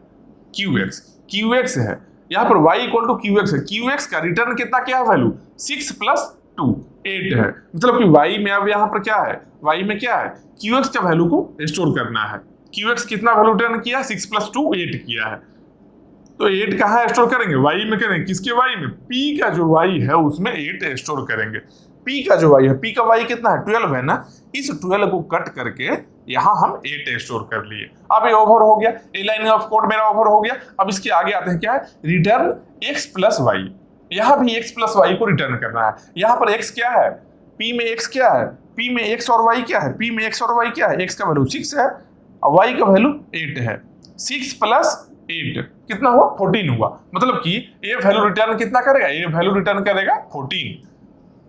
Speaker 1: qx है, यहां पर y = qx है। qx का रिटर्न कितना क्या है वैल्यू? 6 + 2 8 है, मतलब कि y में अब यहां पर क्या है? y में क्या है? qx का वैल्यू को स्टोर करना है। qx कितना वैल्यू रिटर्न किया? 6 + 2 8 किया है, तो 8 कहाँ स्टोर करेंगे? y में करेंगे। किसके y में? p का जो y है उसमें 8 स्टोर करेंगे। p का जो y है, p का y कितना है? 12 है ना, इस 12 को कट करके यहां हम 8 स्टोर कर लिए। अब ये ओवर हो गया, ए लाइन ऑफ कोड मेरा ओवर हो गया। अब इसके आगे आते हैं, क्या है? Return x + y। यहां भी x + y को रिटर्न करना है। यहां पर x क्या है? p में x क्या है? p में x और y क्या है? p में x और y क्या है? x का वैल्यू 6 है और y का वैल्यू 8 है। 6 + 8 कितना हुआ? 14 हुआ, मतलब कि ये वैल्यू रिटर्न कितना करेगा? ये वैल्यू रिटर्न करेगा 14।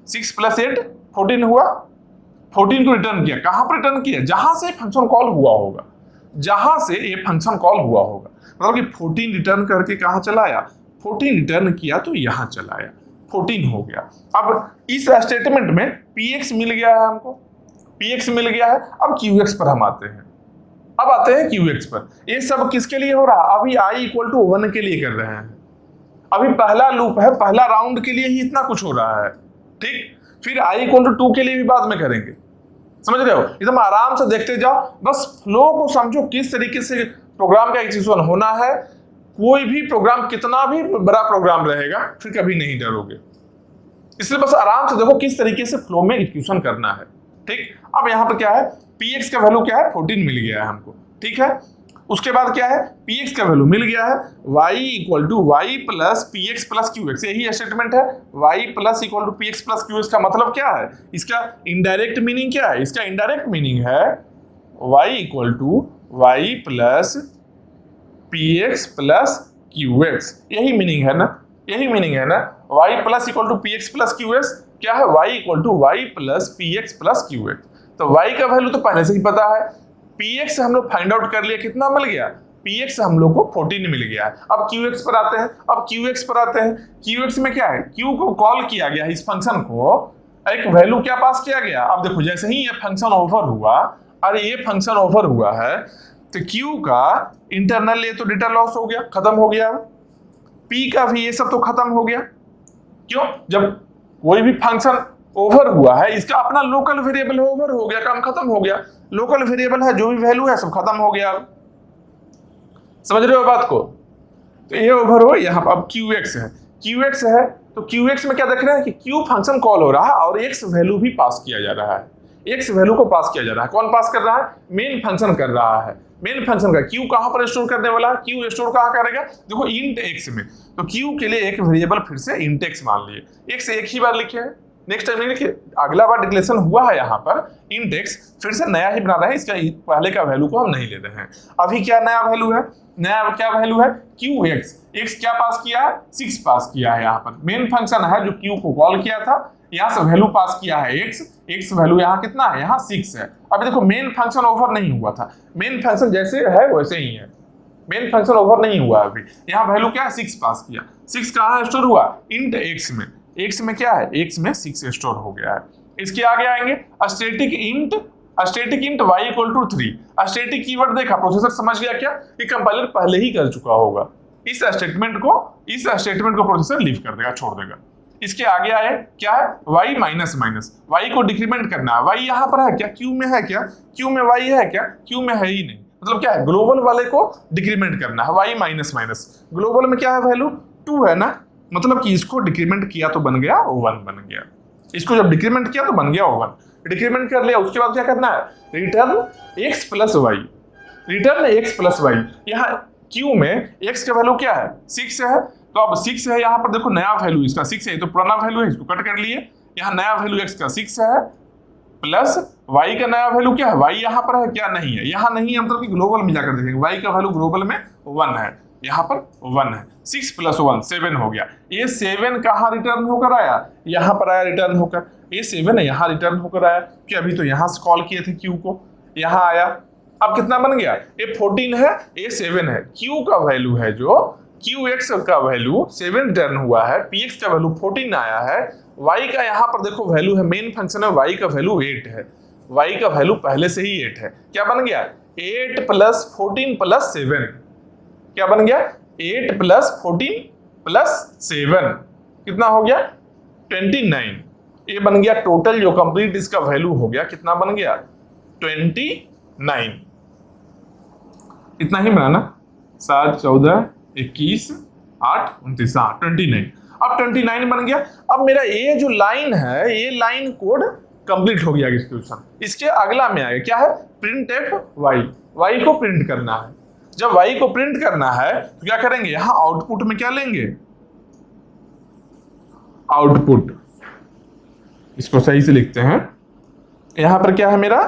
Speaker 1: 6 + 8 14 हुआ, 14 को रिटर्न किया। कहां पर रिटर्न किया? जहां से फंक्शन कॉल हुआ होगा, जहां से ये फंक्शन कॉल हुआ होगा, मतलब कि 14 रिटर्न करके कहां चला आया? 14 रिटर्न किया तो यहां चला आया, 14 हो गया। अब इस स्टेटमेंट में px मिल गया है हमको, px मिल गया है। अब qx पर हम आते हैं, अब आते हैं qx पर। ये सब किसके लिए हो रहा है? अभी i = 1 के लिए कर रहे हैं, अभी पहला लूप है, पहला राउंड के लिए ही इतना कुछ हो रहा है, ठीक। फिर i = 2 के लिए भी बाद में करेंगे, समझ रहे हो? एकदम आराम से देखते जाओ, बस फ्लो को समझो किस तरीके से प्रोग्राम का एग्जीक्यूशन होना है। कोई भी प्रोग्राम कितना भी बड़ा प्रोग्राम रहेगा फिर कभी नहीं डरोगे, इसलिए बस आराम से देखो किस तरीके से फ्लो में एग्जीक्यूशन करना है, ठीक। अब यहाँ पर क्या है? px का वैल्यू क्या है? 14 मिल गया है हमको, ठीक है। उसके बाद क्या है? px का वैल्यू मिल गया है, y = y + px + qx, यही स्टेटमेंट है। y + px + qx का मतलब क्या है? इसका इनडायरेक्ट मीनिंग क्या है? इसका इनडायरेक्ट मीनिंग है y = y + px + qx, यही मीनिंग है ना, यही मीनिंग है ना। y + px + qx क्या है? y = y + px + qx। तो y का वैल्यू तो पहले से ही पता है, px हम लोग फाइंड आउट कर लिया, कितना मिल गया? px हम लोग को 14 मिल गया है। अब qx पर आते हैं, अब qx पर आते हैं। qx में क्या है? q को कॉल किया गया, इस फंक्शन को एक वैल्यू क्या पास किया गया? अब देखो जैसे ही ये फंक्शन ओवर हुआ, अरे ये फंक्शन ओवर हुआ है तो q का इंटरनल ये तो डेटा लॉस हो गया, खत्म हो गया। p का भी ये सब तो खत्म हो गया। क्यों? जब कोई भी फंक्शन ओवर हुआ है, इसका अपना लोकल वेरिएबल ओवर हो गया, काम खत्म हो गया। लोकल वेरिएबल है, जो भी वैल्यू है सब खत्म हो गया। समझ रहे हो बात को? तो ये ओवर हो यहाँ पर। अब qx है, qx है तो qx में क्या देख रहे हैं कि q फंक्शन कॉल हो रहा है और x वैल्यू भी पास किया जा रहा है, x वैल्यू को पास किया जा रहा है। कौन पास कर रहा है? मेन फंक्शन कर रहा है। मेन फंक्शन का q कहां पर स्टोर करने वाला है? q स्टोर कहां करेगा? देखो int x में, तो q के लिए एक वेरिएबल फिर से int x मान लिए। x एक ही बार लिखे हैं, नेक्स्ट टाइम नहीं लिखे, अगला बार डिक्लेरेशन हुआ है यहाँ पर int x, फिर से नया ही बना रहे हैं, इसका पहले का वैल्यू को हम नहीं ले रहे हैं। अभी क्या नया वैल्यू है? नया क्या वैल्यू है? qx, x क्या पास किया है? 6 पास किया है। यहाँ पर मेन फंक्शन है जो q को कॉल किया था, यहाँ से वैल्यू पास किया है x वैल्यू यहाँ कितना है? यहाँ 6 है। अब देखो मेन फंक्शन ओवर नहीं हुआ था, मेन फंक्शन जैसे है वैसे ही है, मेन फंक्शन ओवर नहीं हुआ अभी। यहाँ वैल्यू क्या है? 6 पास किया। 6 कहाँ स्टोर हुआ? int x में। x में क्या है? x में 6 स्टोर हो गया है। इसके आगे आएंगे static int y = 3। Static keyword देखा, प्रोसेसर समझ गया क्या कि कंपाइलर पहले ही कर चुका होगा। इस स्टेटमेंट को प्रोसेसर लीव कर देगा, छोड़ देगा। इसके आगे आए क्या है? y - y को डिक्रीमेंट करना है। y यहाँ पर है क्या? q में है क्या? q में y है क्या? q में है ही नहीं, मतलब क्या है? ग्लोबल वाले को डिक्रीमेंट करना है। y - ग्लोबल में क्या है? वैल्यू 2 है ना, मतलब कि इसको डिक्रीमेंट किया तो बन गया 1 बन गया। इसको जब डिक्रीमेंट किया तो बन गया 1, डिक्रीमेंट कर लिया। उसके बाद क्या करना है? Return x + y, return x + y। यहाँ q में x का वैल्यू क्या है? 6 है, तो अब 6 है, यहाँ पर देखो नया वैल्यू इसका 6 है, तो पुराना वैल्यू है, इसको कट कर लिए। यहाँ नया वैल्यू x का 6 है प्लस y का नया वैल्यू क्या है? y यहाँ पर है क्या? नहीं है, यहाँ नहीं है, मतलब कि ग्लोबल में जाकर देखेंगे y का वैल्यू ग्लोबल में 1 है, यहाँ पर 1 है। 6 + 1 7 हो गया। ये 7 कहाँ रिटर्न होकर आया? यहाँ पर आया रिटर्न होकर। ये 7 यहाँ रिटर्न होकर आया कि अभी तो यहाँ से कॉल किए थे q को, यहां आया, अब कितना बन गया, ये 14 है, ये 7 है। Q का वैल्यू है जो QX का वैल्यू 7 टर्न हुआ है, PX का वैल्यू 14 आया है, Y का यहाँ पर देखो वैल्यू है, मेन फंक्शन है, Y का वैल्यू 8 है, Y का वैल्यू पहले से ही 8 है। क्या बन गया, 8 + 14 + 7, क्या बन गया, 8 + 14 + 7 कितना हो गया, 29। ये बन गया टोटल जो कंप्लीट इसका वैल्यू हो गया, कितना बन गया, 29। इतना ही बनाना, 7 14 21 8 29, 29। अब 29 बन गया। अब मेरा ये जो लाइन है, ये लाइन कोड कंप्लीट हो गया एग्जीक्यूशन। इसके अगला में आएगा क्या है, printf y को प्रिंट करना है। जब y को प्रिंट करना है तो क्या करेंगे, यहां आउटपुट में क्या लेंगे, आउटपुट, इसको सही से लिखते हैं, यहां पर क्या है मेरा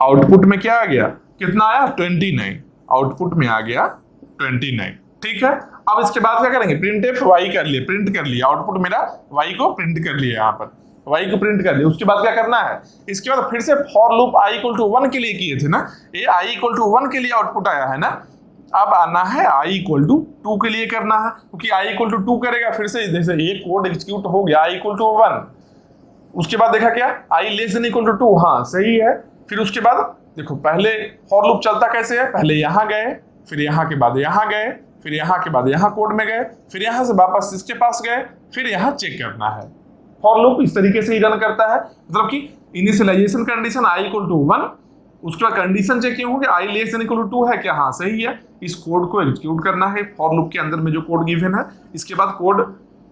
Speaker 1: आउटपुट में क्या आ गया, कितना आया, 29, आउटपुट में आ गया 29। ठीक है, अब इसके बाद क्या करेंगे, printf y कर लिए, प्रिंट कर लिया, आउटपुट मेरा y को प्रिंट कर लिया, यहाँ पर y को प्रिंट कर लिया। उसके बाद क्या करना है, इसके बाद फिर से फॉर लूप i = 1 के लिए किए थे ना, ये i = 1 के लिए आउटपुट आया है ना, अब आना है i = 2 के लिए करना है, क्योंकि i = 2 करेगा, फिर से जैसे ये कोड एग्जीक्यूट हो गया, i = 1। उसके बाद देखा क्या, i ≤ 2, हाँ सही है। फिर उसके बाद देखो पहले फॉर लूप चलता कैसे है, पहले यहाँ गए, फिर यहाँ के बाद यहाँ गए, फिर यहाँ के बाद यहाँ कोड में गए, फिर यहाँ से वापस इसके पास गए, फिर यहाँ चेक करना है। फॉर लूप इस तरीके से ही रन करता है, मतलब कि इनिशियलाइजेशन कंडीशन i = 1, उसके बाद कंडीशन चेक क्यों होगी, i ≤ 2 है क्या, हाँ सही है। इस कोड को एग्जीक्यूट करना है फॉर लूप के अंदर में जो कोड गिवन है। इसके बाद कोड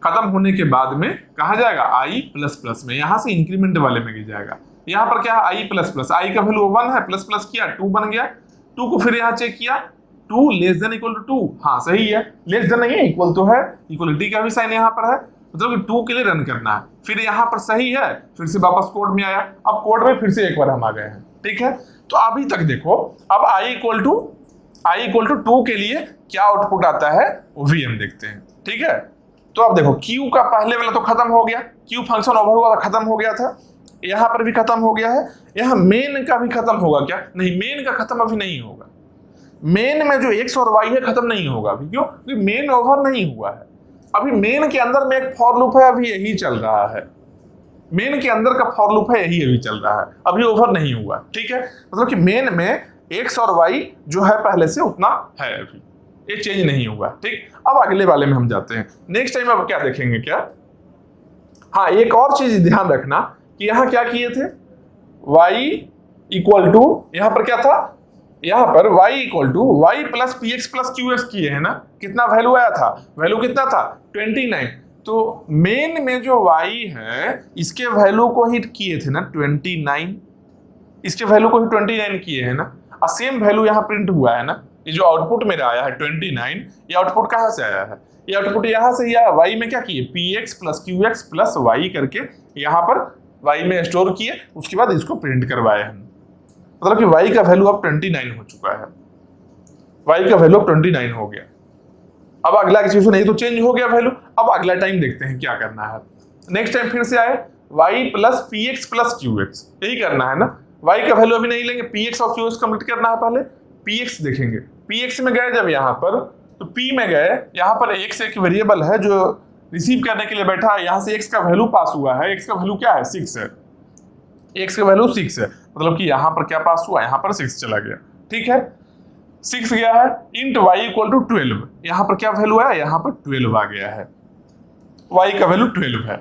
Speaker 1: खत्म होने के बाद में कहा जाएगा i++ में, यहाँ से इंक्रीमेंट वाले में जाएगा। यहाँ पर क्या है, i++, i का वैल्यू 1 है, प्लस किया 2 बन गया, 2 को फिर यहाँ चेक किया, 2 ≤ 2, हाँ सही है, लेस देन नहीं है, इक्वल तो है, इक्वलिटी का भी साइन यहाँ पर है, मतलब कि 2 के लिए रन करना है। फिर यहाँ पर सही है, फिर से वापस कोड में आया, अब कोड में फिर से एक बार हम आ गए हैं। ठीक है, तो अभी तक देखो, अब i = 2 के लिए क्या आउटपुट आता है वो भी हम देखते हैं। ठीक है, तो अब देखो Q का पहले वाला तो खत्म हो गया, Q फंक्शन ओवर हुआ था, खत्म हो गया था, यहाँ पर भी खत्म हो गया है, यहाँ मेन का भी खत्म होगा क्या, नहीं मेन का खत्म अभी नहीं होगा, मेन में जो x और y है खत्म नहीं होगा अभी, क्यों, क्योंकि मेन ओवर नहीं हुआ है। अभी मेन के अंदर में एक फॉर लूप है, अभी यही चल रहा है, मेन के अंदर का फॉर लूप है, यही अभी चल रहा है, अभी ओवर नहीं हुआ। ठीक है, मतलब कि मेन में x और y जो है पहले से उतना है, अभी ये चेंज नहीं हुआ। ठीक, अब अगले वाले में हम जाते हैं। नेक्स्ट टाइम अब क्या देखेंगे, क्या, हाँ एक और चीज ध्यान रखना कि यहाँ क्या किए थे, y = यहाँ पर क्या था, यहाँ पर y = y + px + qx किए हैं ना, कितना वैल्यू आया था, वैल्यू कितना था 29। तो मेन में जो y है इसके वैल्यू को ही किए थे ना 29, इसके वैल्यू को ही 29 किए हैं ना, और सेम वैल्यू यहाँ प्रिंट हुआ है ना, ये जो आउटपुट मेरा आया है 29, ये आउटपुट कहाँ से आया है, ये आउटपुट यहाँ से ही आया। y में क्या किए, px + qx + y करके यहाँ पर y में स्टोर किए, उसके बाद इसको प्रिंट करवाए हम, मतलब कि y का वैल्यू अब 29 हो चुका है, y का वैल्यू अब 29 हो गया। अब अगला एक्सप्रेशन ये तो चेंज हो गया वैल्यू, अब अगला टाइम देखते हैं क्या करना है। नेक्स्ट टाइम फिर से आए y + px + qx, यही करना है ना, y का वैल्यू अभी नहीं लेंगे, px और qx कंप्लीट करना है, पहले px देखेंगे। px में गए जब यहाँ पर, तो p में गए, यहाँ पर x एक वेरिएबल है जो रिसीव करने के लिए बैठा है, यहाँ से x का वैल्यू पास हुआ है, x का वैल्यू क्या है 6 है, x का वैल्यू 6 है, मतलब कि यहाँ पर क्या पास हुआ, यहाँ पर 6 चला गया। ठीक है, 6 गया है, int y = 12, यहाँ पर क्या वैल्यू है, यहाँ पर 12 आ गया है, y का वैल्यू 12 है,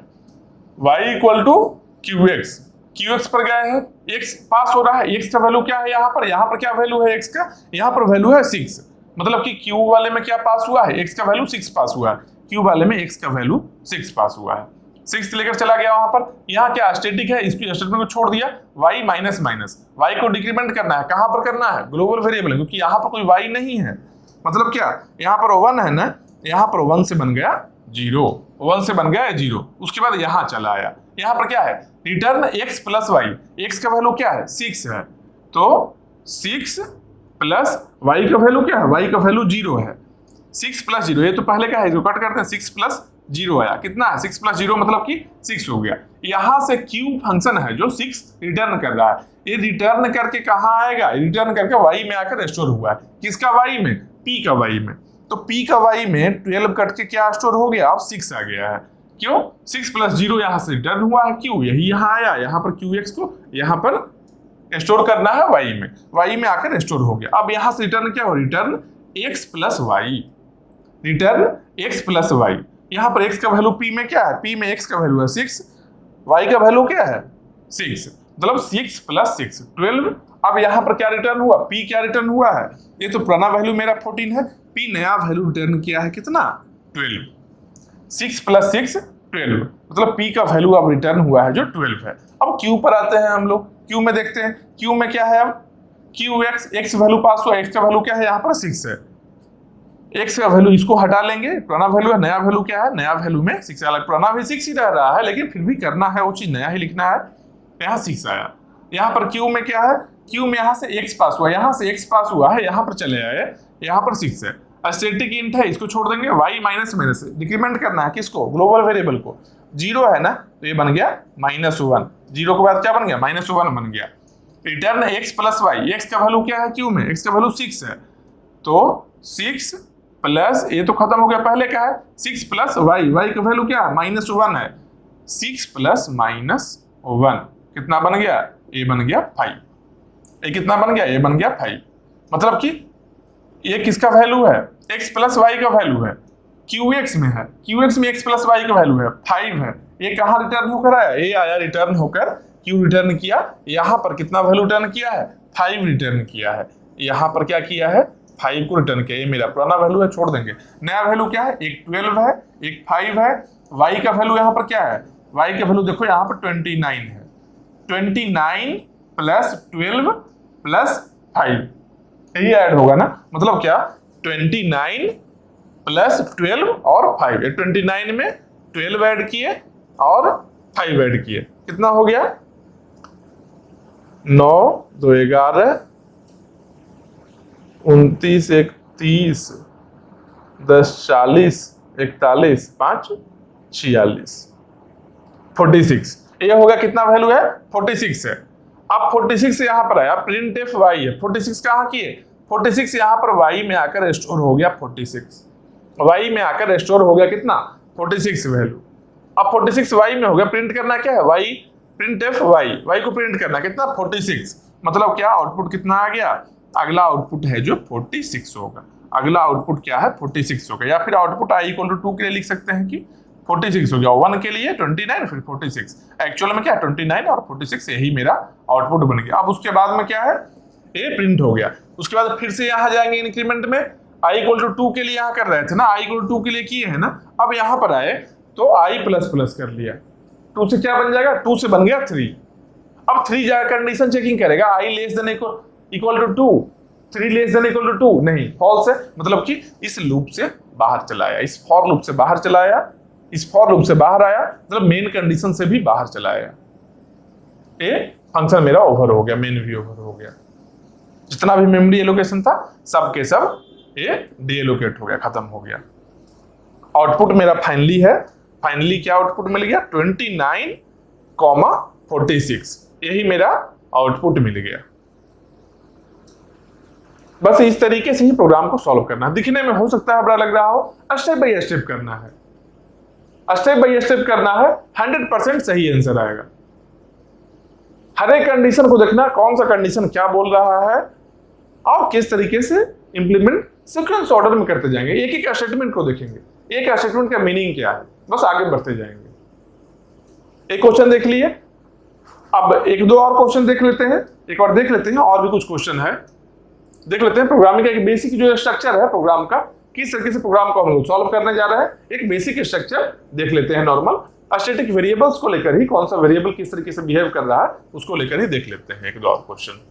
Speaker 1: y = qx पर गए हैं, x पास हो रहा है, x का वैल्यू क्या है, यहाँ पर क्या वैल्यू है x का, यहाँ पर वैल्यू है 6, मतलब कि q वाले में क्या पास हुआ है, x का वैल्यू 6 पास हुआ है, q वाले में x का वैल्यू 6 पास हुआ है, 6 लेकर चला गया वहां पर। यहाँ क्या स्टैटिक है, इसकी स्टेटमेंट को छोड़ दिया, y माइनस, y को डिक्रीमेंट करना है, कहां पर करना है, ग्लोबल वेरिएबल है, क्योंकि यहाँ पर कोई y नहीं है, मतलब क्या, यहाँ पर 1 है ना, यहाँ पर 1 से बन गया 0, 1 से बन गया 0, उसके बाद यहाँ चला आया, यहाँ पर क्या है, रिटर्न x + y, x का वैल्यू क्या है 6 है, तो 6 + y का वैल्यू क्या है, y का वैल्यू 0 है, 6 + 0, ये तो पहले का है जो कट करते हैं, 6 + 0 आया, कितना है 6 + 0 मतलब कि 6 हो गया। यहाँ से q फंक्शन है जो 6 रिटर्न कर रहा है, ये रिटर्न करके कहाँ आएगा, रिटर्न करके y में आकर स्टोर हुआ है। किसका y में, p का y में। तो p का y में 12 कट के क्या स्टोर हो गया, अब 6 आ गया है। क्यों, 6 + 0 यहाँ से रिटर्न हुआ है, क्यों, यही यहाँ आया, यहाँ पर qx को यहाँ पर स्टोर करना है y में आकर स्टोर हो गया। अब यहाँ से रिटर्न क्या हो, return x + y, return x + y। यहाँ पर x का वैल्यू p में क्या है, p में x का वैल्यू है 6, y का वैल्यू क्या है 6, मतलब 6 + 6 12। अब यहाँ पर क्या रिटर्न हुआ, p क्या रिटर्न हुआ है, ये तो पुराना वैल्यू मेरा 14 है, p नया वैल्यू रिटर्न किया है कितना 12, 6 + 6 12, मतलब p का वैल्यू अब रिटर्न हुआ है जो 12 है। अब q पर आते हैं हम लोग, q में देखते हैं, q में क्या है, अब qx, x वैल्यू पास हुआ, x का वैल्यू क्या है यहाँ पर 6 है, x का वैल्यू इसको हटा लेंगे, पुराना वैल्यू है, नया वैल्यू क्या है, नया वैल्यू में 6 आया, पुराना भी 6 ही रह रहा है, लेकिन फिर भी करना है वो चीज नया ही लिखना है, यहाँ 6 आया। यहाँ पर q में क्या है, q में यहाँ से x पास हुआ, यहाँ से x पास हुआ है, यहाँ पर चले आए, यहाँ पर 6 है, स्टैटिक इंट है, इसको छोड़ देंगे, y माइनस माइनस डिक्रीमेंट करना है किसको, ग्लोबल वेरिएबल को, 0 है ना तो ये बन गया -1, 0 के बाद क्या बन गया -1 बन गया। रिटर्न x + y, x का वैल्यू क्या है q में, x का वैल्यू 6 है, तो 6 प्लस ये तो खत्म हो गया, पहले का है 6 + y का वैल्यू क्या है -1 है, 6 + -1 कितना बन गया, ये बन गया 5, ये कितना बन गया, ये बन गया 5, मतलब कि ये किसका वैल्यू है, x + y का वैल्यू है, qx में है, qx में x + y का वैल्यू है 5 है, ये कहाँ रिटर्न होकर आया, ये आया रिटर्न होकर, q रिटर्न किया, यहाँ पर कितना वैल्यू रिटर्न किया है 5 रिटर्न किया है, यहाँ पर क्या किया है 5 को रिटर्न किया, ये मेरा पुराना वैल्यू है, छोड़ देंगे। नया वैल्यू क्या है, एक 12 है, एक 5 है, y का वैल्यू यहाँ पर क्या है, y का वैल्यू देखो यहाँ पर 29 है, 29 + 12 + 5 यही ऐड होगा ना, मतलब क्या 29 + 12 और 5, 29 में 12 ऐड किए और 5 ऐड किए, कितना हो गया 9 2 11 29 31 10 40 41 5 46 46, ये होगा कितना वैल्यू है 46 है। अब 46 यहाँ पर आया, प्रिंट एफ y है, 46 कहाँ की है 46 यहाँ पर y में आकर स्टोर हो गया 46, y में आकर स्टोर हो गया कितना 46 वैल्यू। अब 46 y में हो गया, प्रिंट करना क्या है y, प्रिंट एफ y को प्रिंट करना कितना 46, मतलब क्या आउटपुट कितना आ गया, अगला आउटपुट है जो 46 होगा, अगला आउटपुट क्या है 46 होगा, या फिर आउटपुट i = 2 के लिए लिख सकते हैं कि 46 हो गया, 1 के लिए 29 फिर 46, एक्चुअल में क्या 29 और 46 यही मेरा आउटपुट बन गया। अब उसके बाद में क्या है, ये प्रिंट हो गया, उसके बाद फिर से यहाँ जाएंगे इंक्रीमेंट में, i = 2 के लिए यहाँ कर रहे थे ना, i = 2 के लिए किए है ना, अब यहाँ पर आए तो i ++ कर लिया, 2 से क्या बन जाएगा, 2 से बन गया 3, अब 3 जाकर कंडीशन चेकिंग करेगा, i <= 2, 3 <= 2 नहीं, फॉल्स है, मतलब कि इस लूप से बाहर चला आया, इस फॉर लूप से बाहर चला आया, इस फॉर लूप से बाहर आया, मतलब मेन कंडीशन से भी बाहर चला आया, ये फंक्शन मेरा ओवर हो गया, मेन भी ओवर हो गया, जितना भी मेमोरी एलोकेशन था सब के सब ये डीएलोकेट हो गया, खत्म हो गया। आउटपुट मेरा फाइनली है, फाइनली क्या आउटपुट मिल गया 29, 46, यही मेरा आउटपुट मिल गया। बस इस तरीके से ही प्रोग्राम को सॉल्व करना है, दिखने में हो सकता है बड़ा लग रहा हो, स्टेप बाय स्टेप करना है, स्टेप बाय स्टेप करना है, 100% सही आंसर आएगा। हर एक कंडीशन को देखना, कौन सा कंडीशन क्या बोल रहा है और किस तरीके से इंप्लीमेंट सीक्वेंस ऑर्डर में करते जाएंगे, एक एक स्टेटमेंट को देखेंगे, एक स्टेटमेंट का मीनिंग क्या है, बस आगे बढ़ते जाएंगे। एक क्वेश्चन देख लिए, अब एक दो और क्वेश्चन देख लेते हैं, एक और देख लेते हैं, और भी कुछ क्वेश्चन है देख लेते हैं। प्रोग्रामिंग का एक बेसिक जो स्ट्रक्चर है प्रोग्राम का, किस तरीके से प्रोग्राम को हम लोग सॉल्व करने जा रहे हैं, एक बेसिक स्ट्रक्चर देख लेते हैं। नॉर्मल स्टैटिक वेरिएबल्स को लेकर ही, कौन सा वेरिएबल किस तरीके से बिहेव कर रहा है उसको लेकर ही देख लेते हैं एक दो और क्वेश्चन।